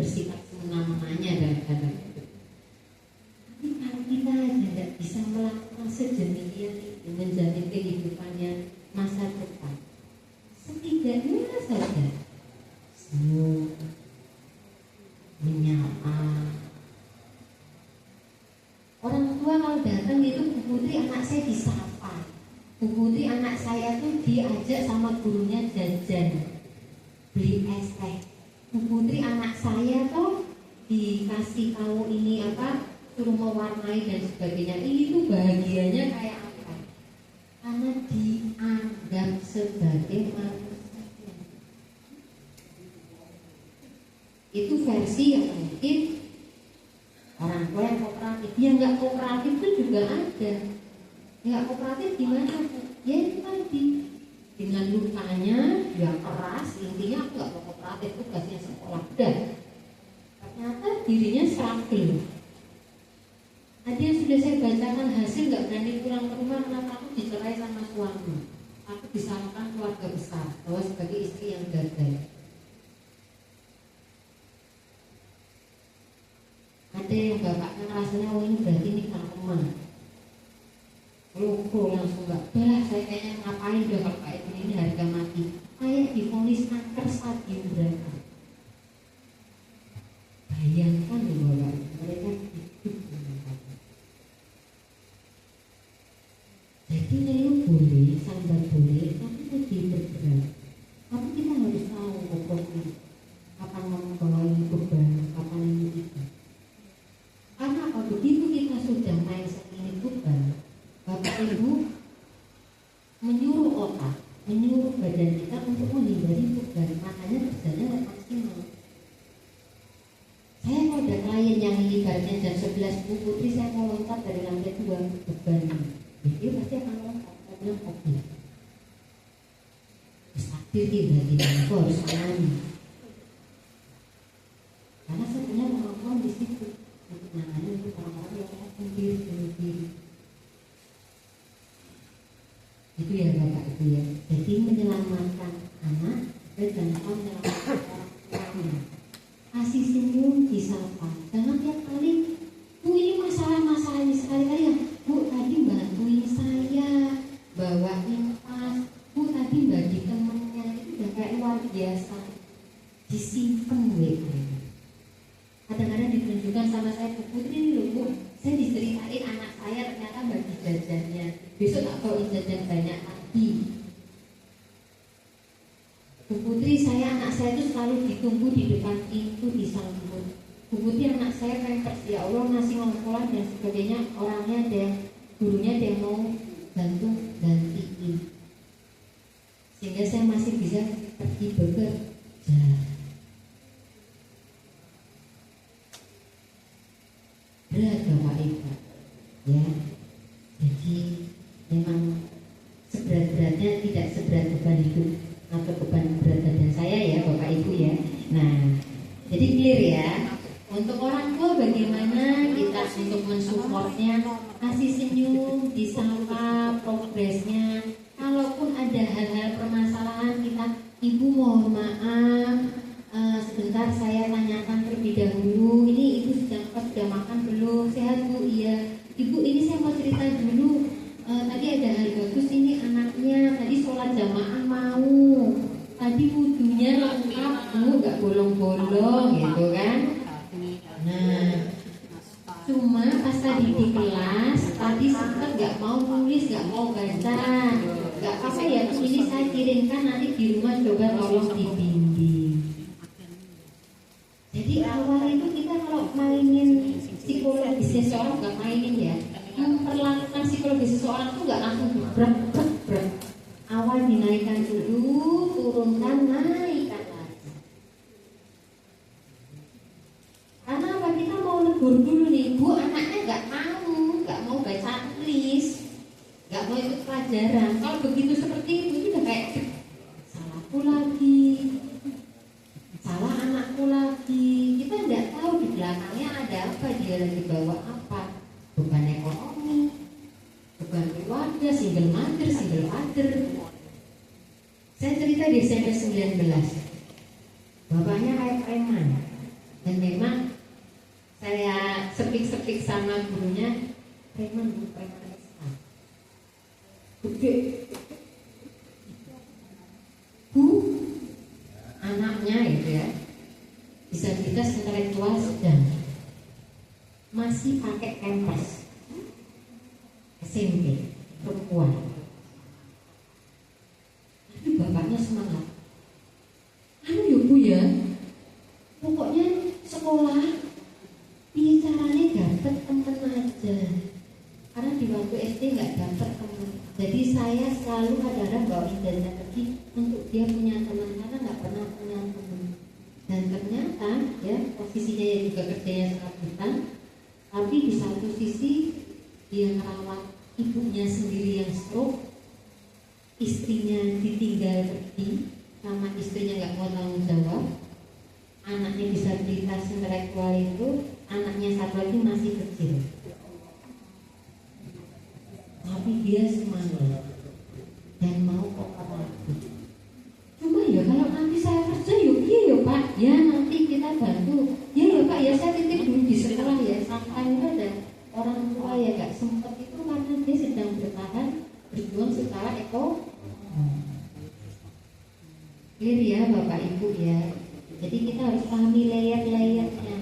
S4: bersifat semena-menanya daripada itu. Tapi kalau kita tidak bisa melakukan sedemikian itu, menjamin kehidupannya masa depan, setidaknya saja senyum, menyapa. Orang tua kalau datang itu, Bu Putri anak saya disapa, Bu Putri anak saya tuh diajak sama gurunya jajan, beli es teh. Bu Putri anak saya tuh dikasih tahu ini apa, suruh mewarnai dan sebagainya. Ini tuh bahagianya kayak apa? Karena dianggap sebagai manusia. Itu versi yang mungkin orang tua yang kooperatif. Yang nggak kooperatif itu juga ada. Nggak kooperatif gimana? Ya itu tadi, dengan lukanya yang keras, intinya aku nggak mau kooperatif, tugasnya sekolah dan ternyata dirinya struggle. Ada yang sudah saya bacakan hasil nggak berani pulang ke rumah karena takut dicerai sama suami, takut disalahkan keluarga besar bahwa sebagai istri yang gagal. Ada yang bapaknya rasanya oh ini berarti ini karma. Logo langsung nggak bah, saya kayaknya ngapain udah kalau kayak ini harga mati. Kayak divonis kanker stadium berapa? Bayangkan bahwa mereka hidup dengan kanker. Jadi ngeluh boleh, sambar boleh, tapi lebih berberat. Tapi kita harus tahu pokoknya kapan membawa ini beban, kapan ini tidak. Karena kalau begitu kita sudah mindset ini beban, Bapak Ibu menyuruh otak, menyuruh badan kita untuk menghindari beban, makanya kerjanya nggak maksimal. Saya kalau ada klien yang ibaratnya jam 11 Bu Putri saya mau loncat dari lantai 2 beban, dia pasti akan loncat, saya bilang oke. Terus takdir kita harus alami. Karena saya punya kemampuan di situ untuk menangani untuk orang-orang yang sendiri bunuh diri. Itu ya Bapak Ibu ya. Jadi menyelamatkan anak dan menyelamatkan orang tuanya. Kasih senyum, disapa. Jangan tiap kali, Bu ini masalah ini sekali-kali ya. Bu tadi bantuin saya bawain tas. Bu tadi bagi temennya, itu udah kayak luar biasa. Disimpan WA. Kadang-kadang ditunjukkan sama saya, Bu Putri ini loh Bu, saya diceritain anak saya ternyata bagi jajannya. Besok tak bawain jajan banyak lagi. Bu Putri, anak saya itu selalu ditunggu di depan pintu disambut. Bu Putri, anak saya pampers, ya Allah ngasih ngompolan dan sebagainya, orangnya ada, gurunya ada yang mau bantu gantiin, sehingga saya masih bisa pergi bekerja. Berat Bapak Ibu, ya. Jadi memang seberat-beratnya tidak seberat beban hidup atau beban berat badan saya ya Bapak Ibu ya. Nah, jadi clear ya. Untuk orang tua bagaimana kita untuk mensupportnya, kasih senyum, disapa progresnya. Kalaupun ada hal-hal permasalahan kita, Ibu mohon maaf, sebentar saya tanyakan terlebih dahulu. Ini Ibu sudah makan belum? Sehat Bu? Iya. Ibu, ini saya mau cerita dulu. Tadi ada hal bagus ini anaknya. Tadi sholat jamaah mau. Tadi wudunya lengkap Bu, nggak bolong-bolong gitu kan? Nah, cuma pas tadi di kelas, tadi sempat nggak mau nulis, nggak mau baca. Nggak apa-apa ya, ini saya kirimkan nanti di rumah coba tolong dibimbing. Jadi awal itu kita kalau mainin psikologi seseorang, nggak mainin ya, memperlakukan psikologi seseorang itu nggak langsung berat. Awal dinaikkan dulu, turunkan, naikkan lagi. Karena apa, kita mau negur dulu nih, Bu, anaknya nggak mau baca tulis, nggak mau ikut pelajaran. Kalau begitu seperti itu udah kayak salahku lagi, salah anakku lagi. Kita nggak tahu di belakangnya ada apa, dia lagi bawa apa, beban ekonomi, beban keluarga, single mother. Saya cerita di SMP 19, bapaknya kayak preman, dan memang saya sepik sama gurunya, preman besar, gede. Bu, anaknya itu ya, disabilitas intelektual sedang, masih pakai pampers, SMP, perempuan. Tapi bapaknya semangat. Ya Bu ya, pokoknya sekolah caranya dapet temen aja. Karena di waktu SD nggak dapet temen. Jadi saya selalu kadang-kadang bawain dana pergi untuk dia punya teman, karena nggak pernah punya teman. Dan ternyata ya posisinya ya juga kerjanya serabutan, tapi di satu sisi dia merawat ibunya sendiri yang stroke, istrinya ditinggal pergi, sama istrinya nggak mau tanggung jawab, anaknya disabilitas intelektual itu, anaknya satu lagi masih kecil, tapi dia semangat dan mau kooperatif. Cuma ya kalau nanti saya kerja yuk iya ya Pak, ya nanti kita bantu, ya Pak ya saya titip dulu di sekolah ya. Sampai ada orang tua ya gak sempat itu karena dia sedang berjuang secara clear ya Bapak Ibu ya. Jadi kita harus pahami layer-layernya.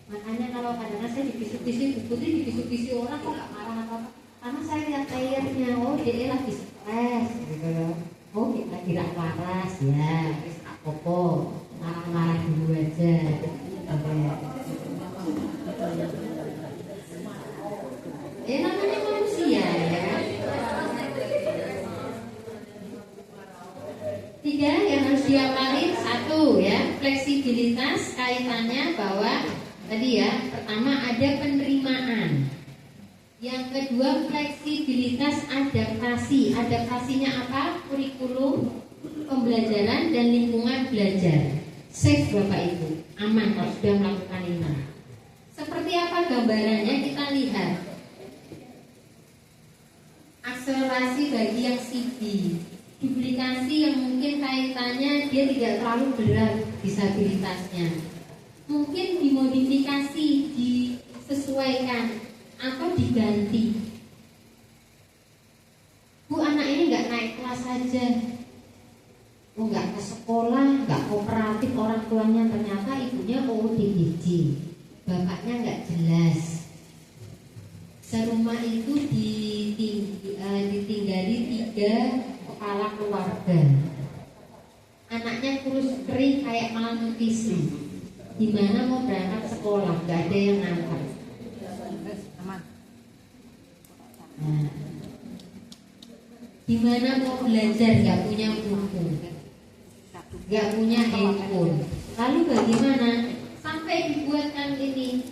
S4: Makanya kalau kadang-kadang saya dibisu-bisu, Bu Putri dibisu-bisu orang kok gak marah apa-apa, karena saya lihat layernya. Oh dia lagi stres gitu loh. Oh kita kira waras ya, terus apa-apa, marah-marah dulu aja. Namanya manusia ya. 3 yang harus diapalin. 1 ya, fleksibilitas, kaitannya bahwa tadi ya, pertama ada penerimaan. Yang kedua fleksibilitas adaptasi. Adaptasinya apa? Kurikulum, pembelajaran dan lingkungan belajar. Safe Bapak Ibu, aman kalau sudah melakukan ini. Seperti apa gambarannya kita lihat. Akselerasi bagi yang CD, duplikasi yang mungkin kaitannya dia tidak terlalu berat disabilitasnya, mungkin dimodifikasi, disesuaikan atau diganti. Bu, anak ini nggak naik kelas saja, nggak ke sekolah, nggak kooperatif orang tuanya, ternyata ibunya ODGJ, bapaknya nggak jelas. Serumah itu ditinggali 3 kepala keluarga. Anaknya kurus kering kayak malnutrisi. Gimana mau berangkat sekolah, gak ada yang ngantar. Nah, gimana mau belajar, gak punya buku, gak punya handphone. Lalu bagaimana? Sampai dibuatkan ini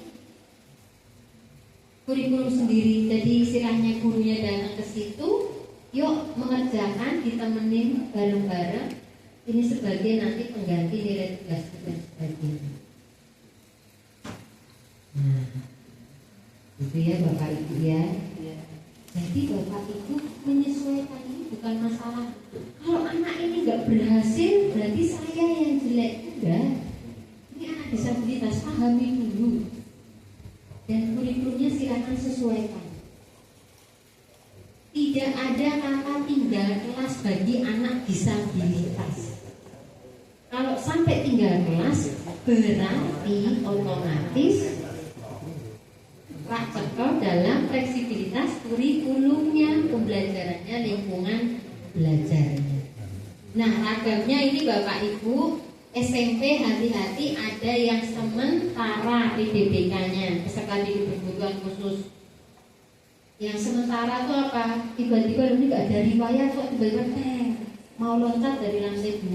S4: kurikulum sendiri. Jadi istilahnya gurunya datang ke situ, yuk mengerjakan, ditemenin bareng-bareng. Ini sebagai nanti pengganti nilai tugas dan sebagainya. Nah, itu ya Bapak Ibu ya. Jadi Bapak Ibu menyesuaikan, ini bukan masalah. Kalau anak ini nggak berhasil, berarti saya yang jelek. Enggak. Ini anak disabilitas, pahami dulu. Dan kurikulumnya silakan sesuaikan. Tidak ada kata tinggal kelas bagi anak disabilitas. Kalau sampai tinggal kelas, berarti otomatis Pak Cekol dalam fleksibilitas kurikulumnya, pembelajarannya, lingkungan belajarnya. Nah, ragamnya ini Bapak Ibu, SMP hati-hati ada yang sementara PDBK-nya, peserta didik berkebutuhan khusus. Yang sementara itu apa? Tiba-tiba ini gak ada riwayat kok tiba-tiba mau loncat dari lantai 2.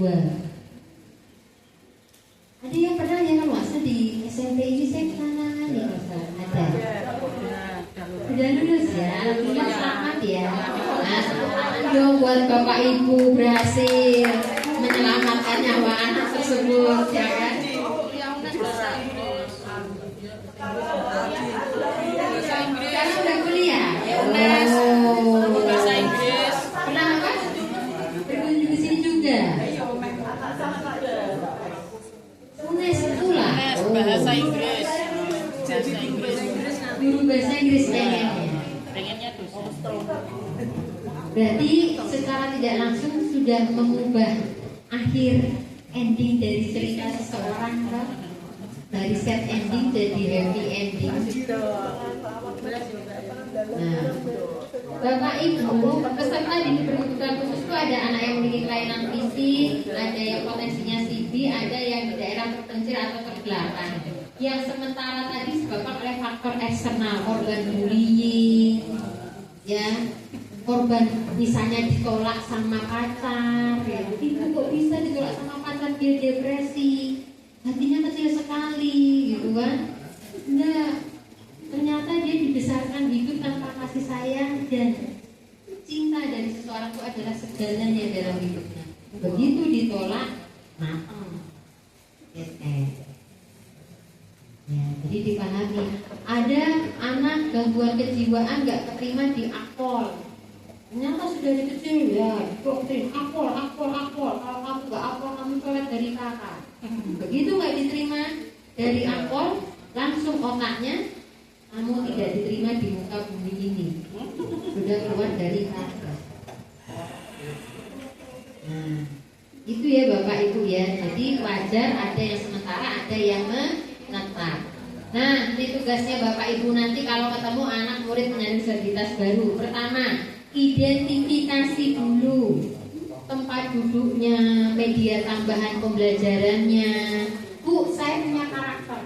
S4: Ada yang pernah ya kalau masa di SMP ini saya pernah nih ada. Sudah lulus ya, alhamdulillah selamat ya. Nah, selamat dong buat Bapak Ibu berhasil menyelamatkan nyawa anak tersebut ya kan. Sekarang udah kuliah. Oh, bahasa Inggris. Pernah apa? Berkunjung ke sini juga. UNES itulah.
S6: Bahasa Inggris.
S4: Guru bahasa Inggris
S6: Pengennya dosen.
S4: Berarti secara tidak langsung sudah mengubah akhir ending dari cerita seseorang kan? Dari sad ending jadi happy ending. Nah, Bapak Ibu, peserta didik berkebutuhan khusus itu ada anak yang memiliki kelainan fisik, ada yang potensinya CB, ada yang di daerah terpencil atau terbelakang. Yang sementara tadi disebabkan oleh faktor eksternal, organ bullying, ya, korban misalnya ditolak sama pacar, ya, itu kok bisa ditolak sama pacar, dia depresi, hatinya kecil sekali, gitu kan? Enggak, ternyata dia dibesarkan hidup tanpa kasih sayang dan cinta dari seseorang itu adalah segalanya dalam hidupnya. Begitu ditolak, matang, ya, jadi dipahami. Ada anak gangguan kejiwaan nggak keterima di akpol. Ternyata sudah dari kecil ya, doktrin akpol. Kalau kamu nggak akpol, kamu coret dari kakak. Begitu nggak diterima dari akpol, langsung otaknya kamu tidak diterima di muka bumi ini. Sudah keluar dari kakak. Nah, itu ya Bapak Ibu ya. Jadi wajar ada yang sementara, ada yang menetap. Nah, ini tugasnya Bapak Ibu nanti kalau ketemu anak murid penyandang disabilitas baru. Pertama, identifikasi dulu tempat duduknya, media tambahan pembelajarannya. Bu, saya punya karakter.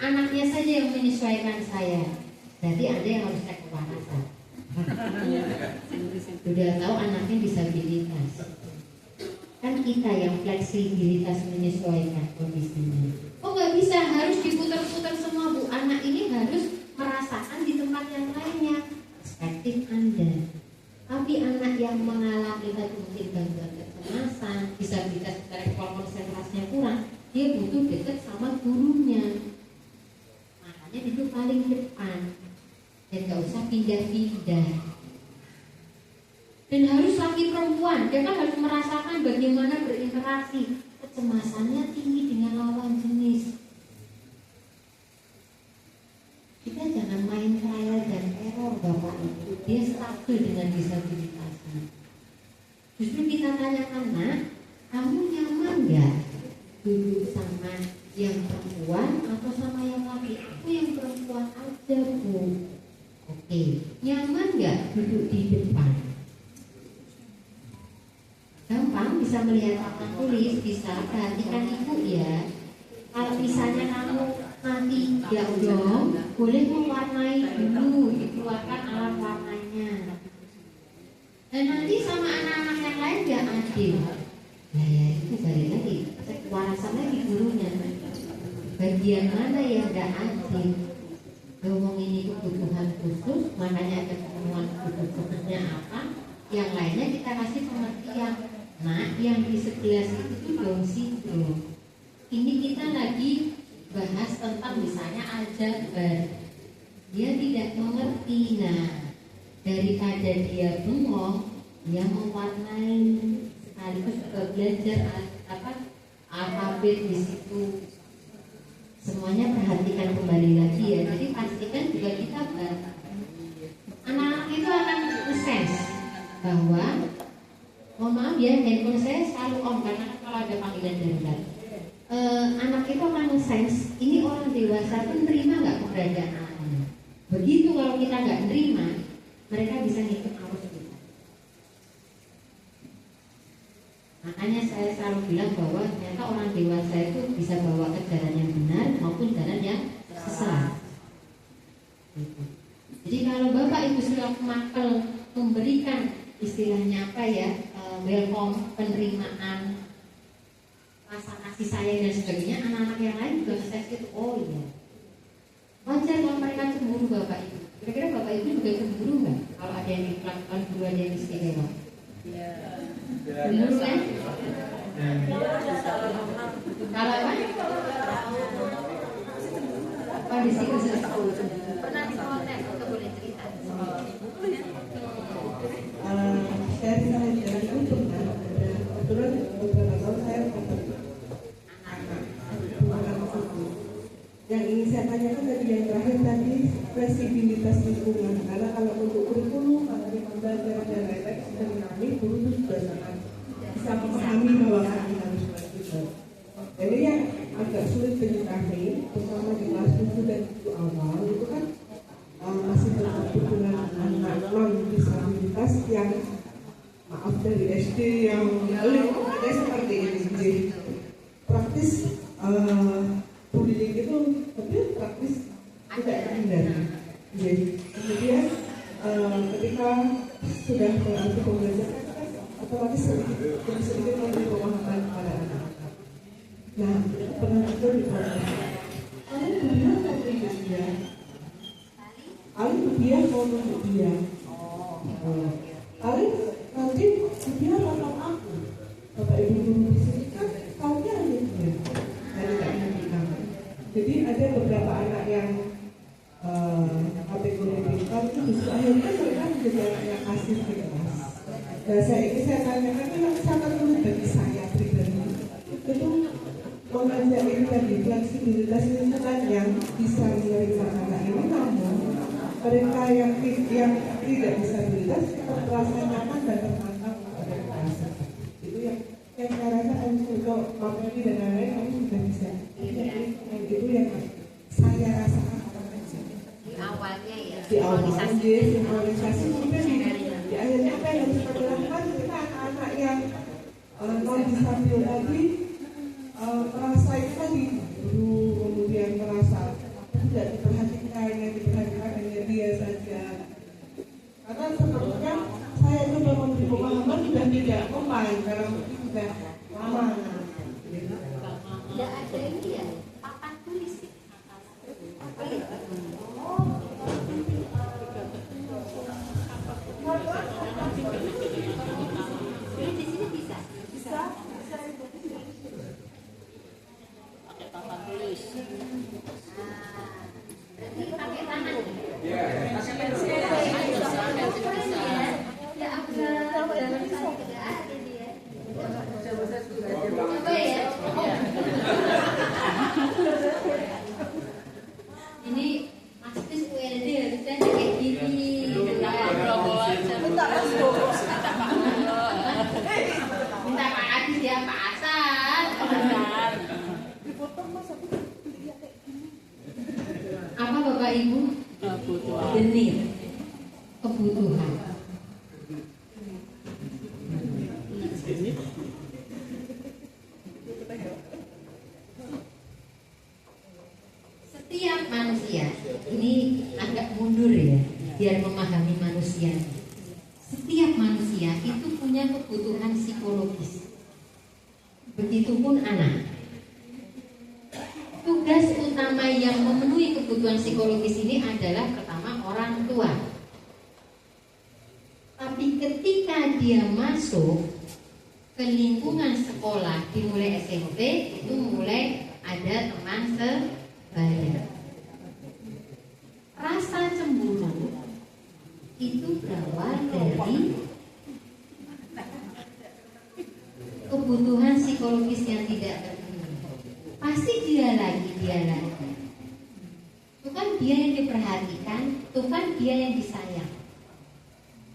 S4: Anaknya saja yang menyesuaikan saya. Jadi ada yang harus cek kewarasan. Sudah tahu anaknya disabilitas. Kan kita yang fleksibilitas menyesuaikan kondisinya. Oh nggak bisa, harus diputar-putar semua Bu. Anak ini harus merasakan di tempat yang lainnya. Perspektif Anda. Tapi anak yang mengalami tadi mungkin gangguan kecemasan, disabilitas intelektual konsentrasinya kurang, dia butuh dekat sama gurunya. Makanya duduk paling depan dan nggak usah pindah-pindah. Dan harus laki perempuan, dia kan harus merasakan bagaimana berinteraksi. Kecemasannya tinggi dengan lawan jenis. Kita jangan main trial dan error Bapak Ibu. Dia stabil dengan disabilitasnya. Justru kita tanyakan, nak, kamu nyaman nggak duduk sama yang perempuan atau sama yang laki? Aku yang perempuan aja Bu. Oke, nyaman nggak duduk di depan? gampang bisa melihat papan tulis, bisa perhatikan ibu ya. Kalau misalnya kamu nanti dong, boleh mewarnai dulu, dikeluarkan alat warnanya. Dan nanti sama anak-anak yang lain gak adil. Nah ya itu balik lagi, kewarasan lagi gurunya. Bagian mana yang gak adil? Ngomong ini kebutuhan khusus, makanya ada kebutuhan khususnya apa? Yang lainnya kita kasih pengertian. Nah, yang di sebelah situ Down syndrome. Ini kita lagi bahas tentang misalnya aljabar. Dia tidak mengerti. Nah, daripada dia bengong, dia mewarnai sekaligus belajar alfabet di situ. Semuanya perhatikan kembali lagi ya. Jadi pastikan juga kita anak-anak itu akan sense bahwa mohon maaf ya, handphone saya selalu on karena kalau ada panggilan darurat. Anak itu akan nge-sense ini orang dewasa itu nerima nggak keberadaan anaknya. Begitu kalau kita nggak nerima, mereka bisa ngikut arus kita. Makanya saya selalu bilang bahwa ternyata orang dewasa itu bisa bawa ke jalan yang benar maupun jalan yang sesat. Jadi kalau Bapak Ibu sudah makel memberikan istilahnya apa ya, welcome, penerimaan, rasa kasih sayang dan sebagainya, anak-anak yang lain juga saya itu oh iya wajar kalau mereka cemburu Bapak Ibu. Kira-kira Bapak Ibu juga cemburu nggak kalau ada yang dilakukan guruan yang istimewa? Cemburu kan? Kalau apa? Oh di situ pernah dikontak atau boleh cerita?
S5: Saya bisa menjelaskan itu kan kebetulan beberapa tahun saya dapat anak itu. Yang ingin saya tanyakan tadi yang terakhir tadi fleksibilitas lingkungan, karena kalau untuk kurikulum, materi pembelajaran dan lain-lain sudah kami guru itu sudah sangat bisa memahami bahwa kami harus melakukan. Jadi yang agak sulit bagi kami, terutama di kelas 7 dan 7 awal itu kan masih berkumpul dengan anak non disabilitas yang maaf dari SD yang ada seperti ini. Jadi praktis bullying itu tapi praktis tidak terhindari. Jadi kemudian ketika sudah berarti pembelajaran otomatis sedikit memberi pemahaman kepada anak-anak. Nah, pernah itu diproses. Kalian berbilang mau tunjuk dia, kalian berbilang mau tunjuk dia. Kalian nanti dia nonton aku. Bapak Ibu guru di sini kan tahunya hanya dia dan tidak mengerti kami. Jadi ada beberapa anak yang kategori pintar itu justru akhirnya mereka menjadi anak yang asik di kelas. Dan saya tanyakan itu yang sangat sulit bagi saya pribadi itu mengajak ini tadi fleksibilitas lingkungan yang bisa menerima anak ini, namun mereka yang tidak disabilitas tetap merasa nyaman dan tertantang pada kelas. Itu yang saya rasa untuk materi dan lain-lain kami sudah bisa. Itu yang saya rasakan
S4: Di awalnya ya.
S5: di awal sinkronisasi kemudian di akhirnya apa yang harus kita lakukan, kita anak-anak yang non disabil tadi merasa itu tadi guru kemudian merasa tidak diperhatikan, yang diperhatikan hanya dia saja. Karena sepertinya saya coba memberi pemahaman sudah tidak mempan karena mungkin sudah lama.
S4: Tidak ada ini ya, papan tulis ya. Ini di sini bisa.
S6: Pakai papan tulis.
S4: Berarti pakai tangan.
S6: Bisa, bisa.
S4: Ya apa? Tidak ada dia. Coba ya. Ini aktif ULD harusnya kayak gini. Minta Pak Adi dia Pak Hasan. Apa Bapak Ibu? Genir. Kebutuhan. biar memahami manusia. Setiap manusia itu punya kebutuhan psikologis. Begitupun anak. Tugas utama yang memenuhi kebutuhan psikologis ini adalah pertama orang tua. Tapi ketika dia masuk ke lingkungan sekolah dimulai SMP, itu mulai ada teman sebaya. Rasa cemburu itu berawal dari kebutuhan psikologis yang tidak terpenuhi. Pasti dia lagi. Itu kan dia yang diperhatikan, itu kan dia yang disayang.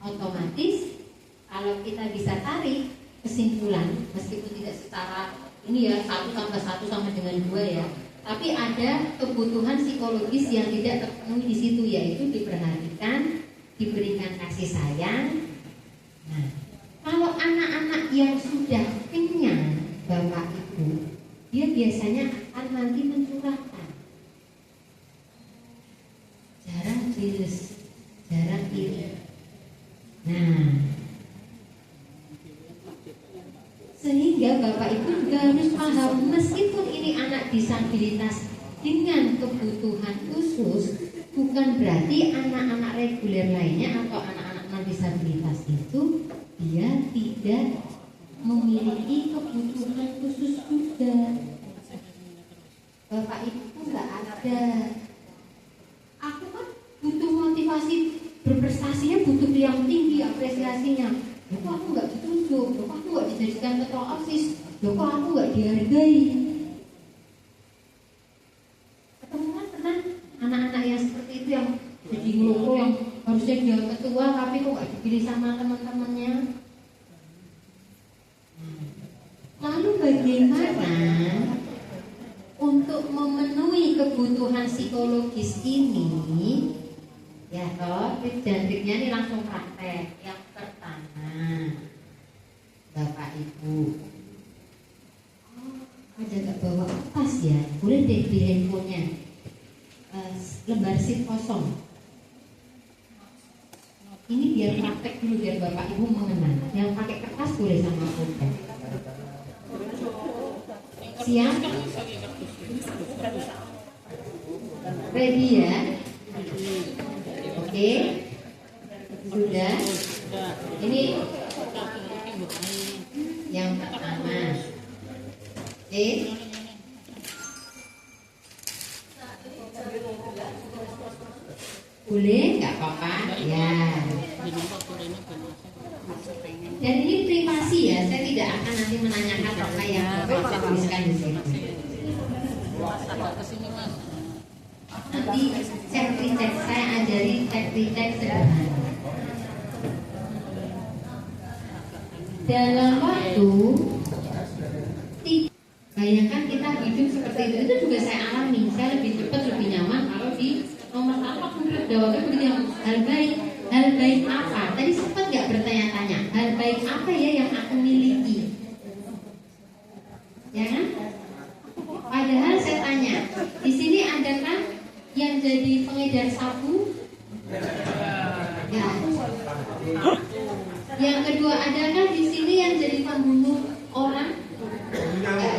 S4: Otomatis kalau kita bisa tarik kesimpulan, meskipun tidak secara ini ya 1 tambah 1 sama dengan 2 ya, tapi ada kebutuhan psikologis yang tidak terpenuhi di situ, yaitu diperhatikan, diberikan kasih sayang. Nah, kalau anak-anak yang sudah kenyang bapak ibu, dia biasanya akan nanti mencurahkan. Jarang jealous, jarang iri. Nah, sehingga bapak ibu juga harus paham, meskipun ini anak disabilitas dengan kebutuhan khusus, bukan berarti anak-anak reguler lainnya atau anak-anak non disabilitas itu dia tidak memiliki kebutuhan khusus juga. Bapak ibu nggak ada. Aku kan butuh motivasi berprestasinya, butuh yang tinggi apresiasinya. Kok aku nggak ditunjuk, kok aku nggak dijadikan ketua OSIS, kok aku nggak dihargai. Ketemu kan pernah anak-anak yang seperti itu yang jadi ngeloko, yang harusnya dia ketua tapi kok nggak dipilih sama teman-temannya. Lalu bagaimana untuk memenuhi kebutuhan psikologis ini? Ya toh, tips dan triknya ini langsung praktek. Yang pertama, bapak ibu, ada nggak bawa kertas ya? Boleh deh di handphonenya, lembar sheet kosong. Ini biar praktek dulu, biar bapak ibu mengenal. Yang pakai kertas boleh sama pulpen. Siap? Ready ya? Oke, sudah. Ini yang pertama. Oke. Boleh, nggak apa-apa. Ya. Dan ini privasi ya. Saya tidak akan nanti menanyakan apa yang Bapak tuliskan di sini. Nanti cek retake, saya ajari cek retake sederhana. Dalam waktu, bayangkan kita hidup seperti itu juga saya alami. Saya lebih cepat, lebih nyaman kalau di nomor apa pun jawabnya begitu, yang hal baik apa? Tadi sempat nggak bertanya-tanya, hal baik apa ya yang aku miliki? Ya kan? Padahal saya tanya, di sini adakah yang jadi pengedar sabu? Ya. Yang kedua, adakah di sini yang jadi pembunuh orang? Ya.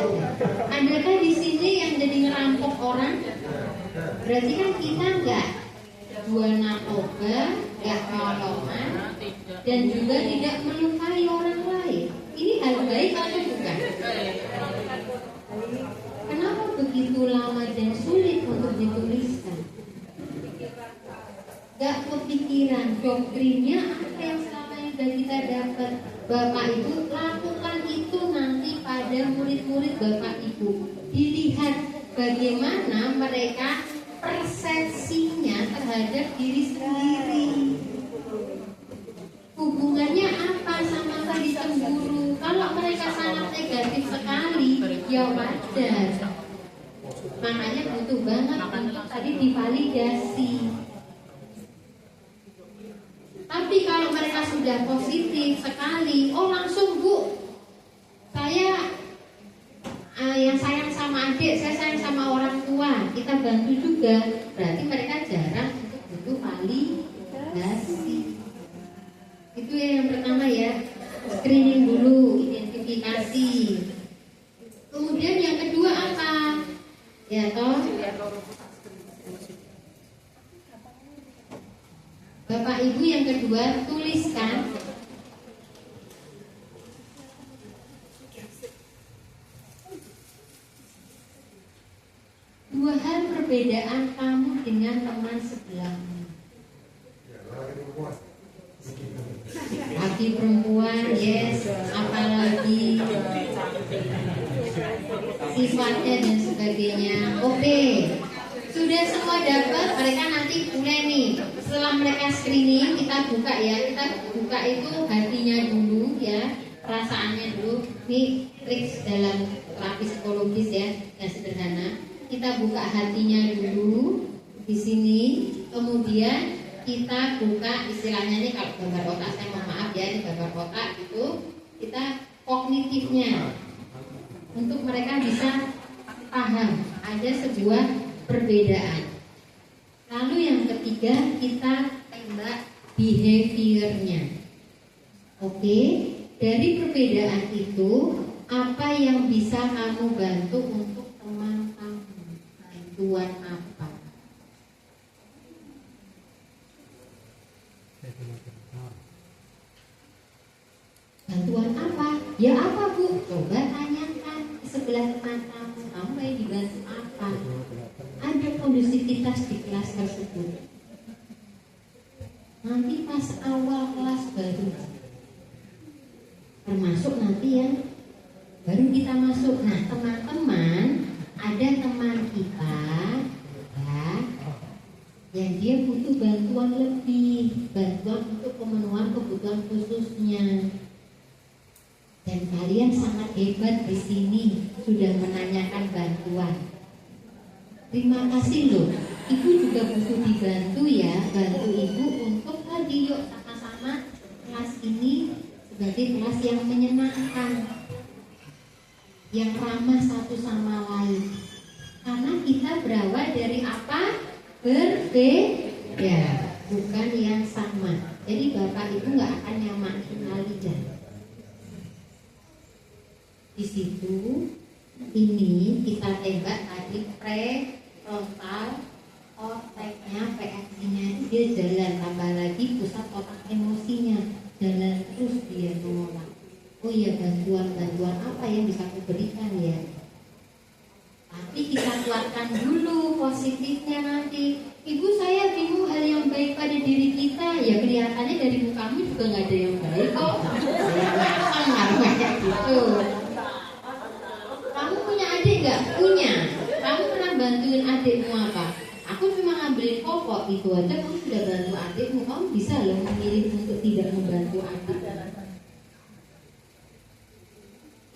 S4: Adakah di sini yang jadi ngerampok orang? Berarti kan kita enggak jual narkoba, enggak nyolongan, dan juga tidak melukai orang lain. Ini hal baik atau bukan? Kenapa begitu lama dan sulit untuk dituliskan? Gak kepikiran doktrinnya apa yang selama ini sudah kita dapat. Bapak Ibu lakukan itu nanti pada murid-murid Bapak Ibu. Dilihat bagaimana mereka persepsinya terhadap diri sendiri. Hubungannya apa sama tadi cemburu? Kalau mereka sangat negatif sekali, ya wajar. Makanya butuh banget untuk tadi divalidasi. Tapi kalau mereka sudah positif sekali, oh langsung Bu, saya yang sayang sama adik, saya sayang sama orang tua, kita bantu juga. Berarti mereka jarang untuk butuh validasi. kedua, tuliskan dua hal perbedaan kamu dengan teman sebelahmu. Laki perempuan, yes, apalagi sifatnya dan sebagainya. Oke, sudah semua dapat. Mereka nanti mulai nih. Setelah mereka screening, kita buka ya. Kita buka itu hatinya dulu ya, perasaannya dulu. Ini trik dalam terapi psikologis ya, yang sederhana. Kita buka hatinya dulu di sini, kemudian kita buka istilahnya nih, kalau gambar otak, saya mohon maaf ya, ini gambar otak itu kita kognitifnya untuk mereka bisa paham ada sebuah perbedaan. Lalu yang ketiga, kita tembak behaviornya. Oke, dari perbedaan itu apa yang bisa kamu bantu untuk teman kamu? Bantuan apa? Bantuan apa? Ya apa Bu? Coba tanyakan ke sebelah teman kamu. Kamu mau dibantu apa? Ada kondusivitas di kelas tersebut. Nanti pas awal kelas baru, termasuk nanti yang baru kita masuk. Nah teman-teman, ada teman kita ya, yang dia butuh bantuan lebih, bantuan untuk pemenuhan kebutuhan khususnya. Dan kalian sangat hebat di sini sudah menanyakan bantuan. Terima kasih loh. Ibu juga butuh dibantu ya, bantu ibu untuk tadi yuk sama-sama kelas ini sebagai kelas yang menyenangkan, yang ramah satu sama lain. Karena kita berawal dari apa? Berbeda, bukan yang sama. Jadi bapak ibu nggak akan nyamain kalian. Di situ ini kita tembak tadi prefrontal korteksnya, PFC-nya dia jalan, tambah lagi pusat otak emosinya jalan terus dia mengolah. Oh iya, bantuan apa yang bisa aku berikan ya? Tapi kita kuatkan dulu positifnya nanti. Ibu, saya bingung hal yang baik pada diri kita. Ya kelihatannya dari mukamu juga nggak ada yang baik kok. Saya ngakang namanya gitu. Kamu punya adik nggak? Punya. Kamu pernah bantuin adikmu apa? Aku cuma ngambilin popok itu aja. Kamu sudah bantu adikmu. Kamu bisa loh memilih untuk tidak membantu adik.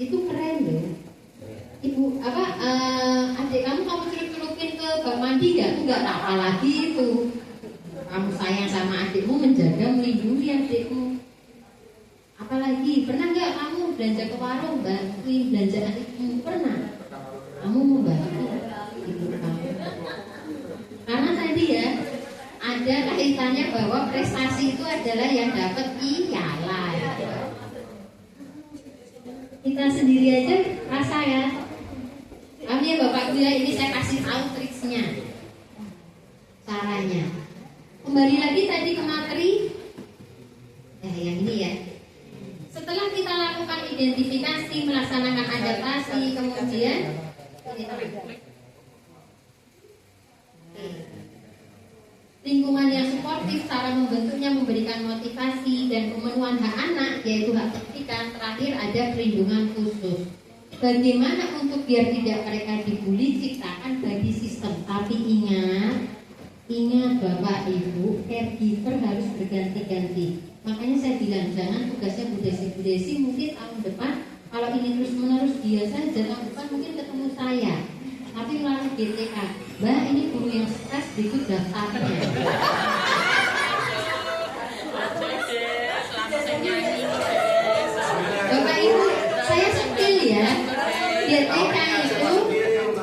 S4: Itu keren loh. Ibu adik kamu celup-celupin ke bak mandi nggak apa lagi itu. Kamu sayang sama adikmu, menjaga melindungi adikmu. Apalagi pernah nggak kamu belanja ke warung bantuin belanja adikmu? Pernah. Kamu membantu ibu kamu. Karena tadi ya ada kaitannya bahwa prestasi itu adalah yang dapat iyalah. Kita sendiri aja rasa ya. Kami ya Bapak Ibu ya, ini saya kasih tahu triksnya, caranya. Kembali lagi tadi ke materi. Yang ini ya. Setelah kita lakukan identifikasi, melaksanakan adaptasi, kemudian lingkungan yang suportif, cara membentuknya, memberikan motivasi dan pemenuhan hak anak, yaitu hak pendidikan. Terakhir ada perlindungan khusus. Bagaimana untuk biar tidak mereka dibully, ciptakan body system. Tapi ingat Bapak Ibu, caregiver harus berganti-ganti. Makanya saya bilang jangan tugasnya Bu Desi mungkin tahun depan kalau ini terus menerus dia saja, tahun depan mungkin ketemu saya. Tapi melalui GTK, Mbak ini guru yang stres, berikut daftarnya. Bapak Ibu, saya sentil ya. GTK itu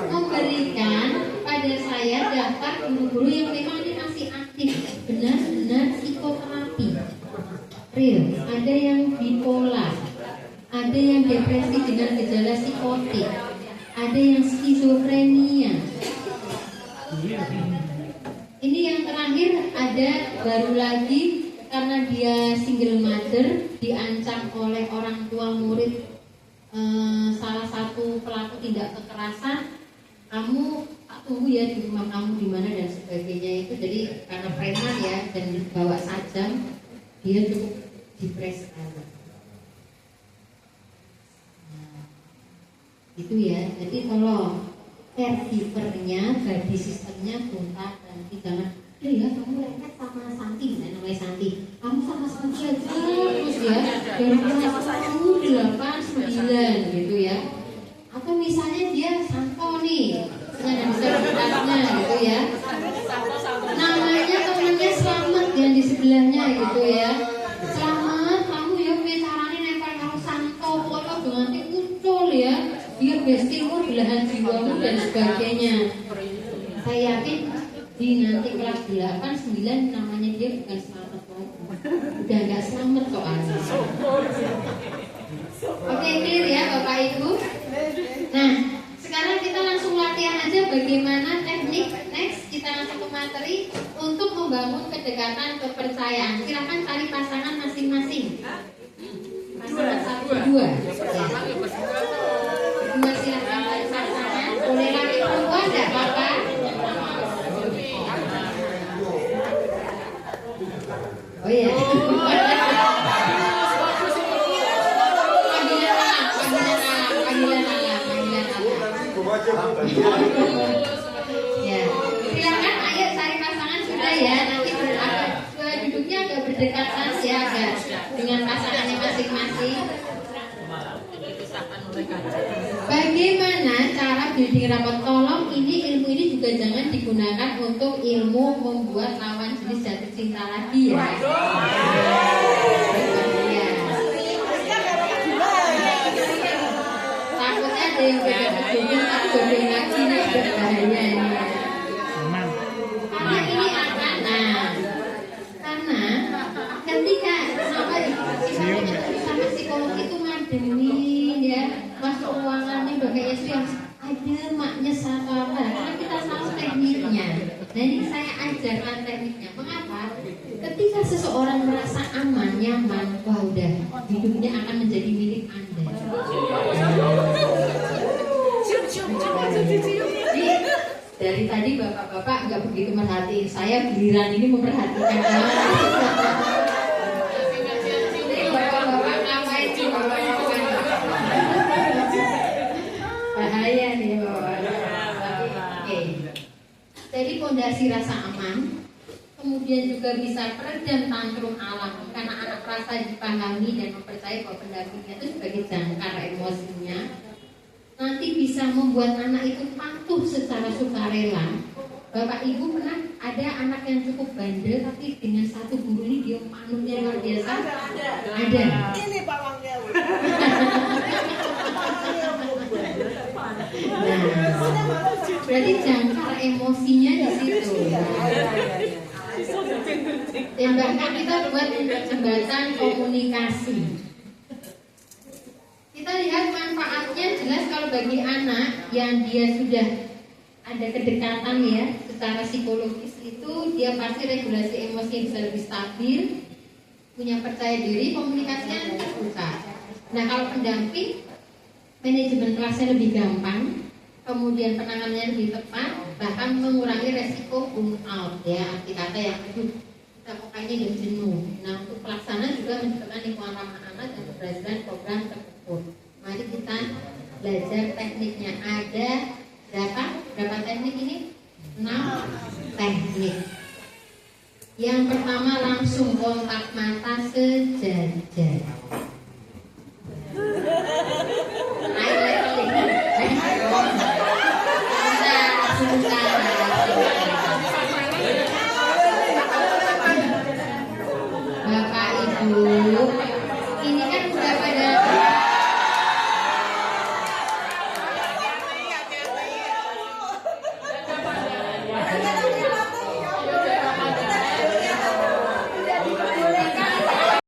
S4: memberikan pada saya daftar guru-guru yang memang ini masih aktif, benar-benar psikoterapi real. Ada yang bipolar, ada yang depresi dengan gejala psikotik, ada yang skizofrenia. Ini yang terakhir ada baru lagi karena dia single mother, diancam oleh orang tua murid salah satu pelaku tindak kekerasan, kamu tak tunggu ya di rumah kamu di mana dan sebagainya itu. Jadi karena preman ya dan bawa sajam, dia cukup depres sekali. Nah, itu ya. Jadi kalau caregivernya, body systemnya bunta dan jangan ya kamu lengket sama Santi, namanya Santi, kamu sama Santi aja terus ya dari kamu 8-9 gitu ya. Atau misalnya dia Santo nih, ada disabilitasnya gitu ya, namanya temennya Selamat yang di sebelahnya gitu ya. Selamat, kamu ya punya caranya nempel karo Santo, pokoknya nanti muncul ya, biar bestimur belahan jiwamu dan sebagainya. Saya yakin di nanti kelas 8-9 namanya dia bukan Selamat lagi, udah nggak selamat soalnya. Oke, clear ya Bapak Ibu. Nah, sekarang kita langsung latihan aja bagaimana teknik. Next kita langsung ke materi untuk membangun kedekatan kepercayaan. Silakan cari pasangan masing-masing. Pasangan 1-2 ya. Berdua silakan cari pasangan. Boleh laki perempuan enggak apa-apa. Oh iya. Ya, silakan ayo cari pasangan sudah ya. Nanti duduknya agak berdekatan ya, agak dengan pasangannya masing-masing. Bagaimana cara building rapport? Tolong ilmu ini juga jangan digunakan untuk ilmu membuat lawan jenis jatuh cinta lagi ya. Takutnya ada yang beda-beda tak godong lagi nih, berbahaya ini. Karena ini akan, karena ketika sama psikolog itu ngademin ya, masuk ruangannya bagainya sih ada maknya sama apa, karena kita tahu tekniknya. Nah ini saya ajarkan tekniknya. Mengapa? Ketika seseorang merasa aman, nyaman, wah udah hidupnya akan menjadi milik Anda. Jadi, dari tadi bapak-bapak nggak begitu merhatiin, saya giliran ini memperhatikan kamu. Jadi bapak-bapak ngapain sih bapak-bapak? Bahaya nih bapak-bapak. Oke. Jadi fondasi rasa aman, kemudian juga bisa peredam tantrum alami karena anak merasa dipahami dan mempercayai bahwa pendampingnya itu sebagai jangkar emosinya. Nanti bisa membuat anak itu patuh secara sukarela. Bapak Ibu pernah ada anak yang cukup bandel tapi dengan satu guru ini dia manutnya luar biasa? Ada.
S5: Ini pawangnya.
S4: Nah, berarti jangkar emosinya di situ. Dan bahkan kita buat jembatan komunikasi. Kita lihat manfaatnya jelas kalau bagi anak yang dia sudah ada kedekatan ya secara psikologis itu dia pasti regulasi emosi bisa lebih stabil, punya percaya diri, komunikasinya terbuka. Nah kalau pendamping, manajemen kelasnya lebih gampang, kemudian penanganannya lebih tepat, bahkan mengurangi resiko burnout ya, arti kata yang kita pokoknya dan jenuh. Nah untuk pelaksana juga menciptakan lingkungan ramah anak dan keberhasilan program tersebut. Mari kita belajar tekniknya. Ada berapa teknik ini? 6 teknik. Yang pertama langsung kontak mata sejajar.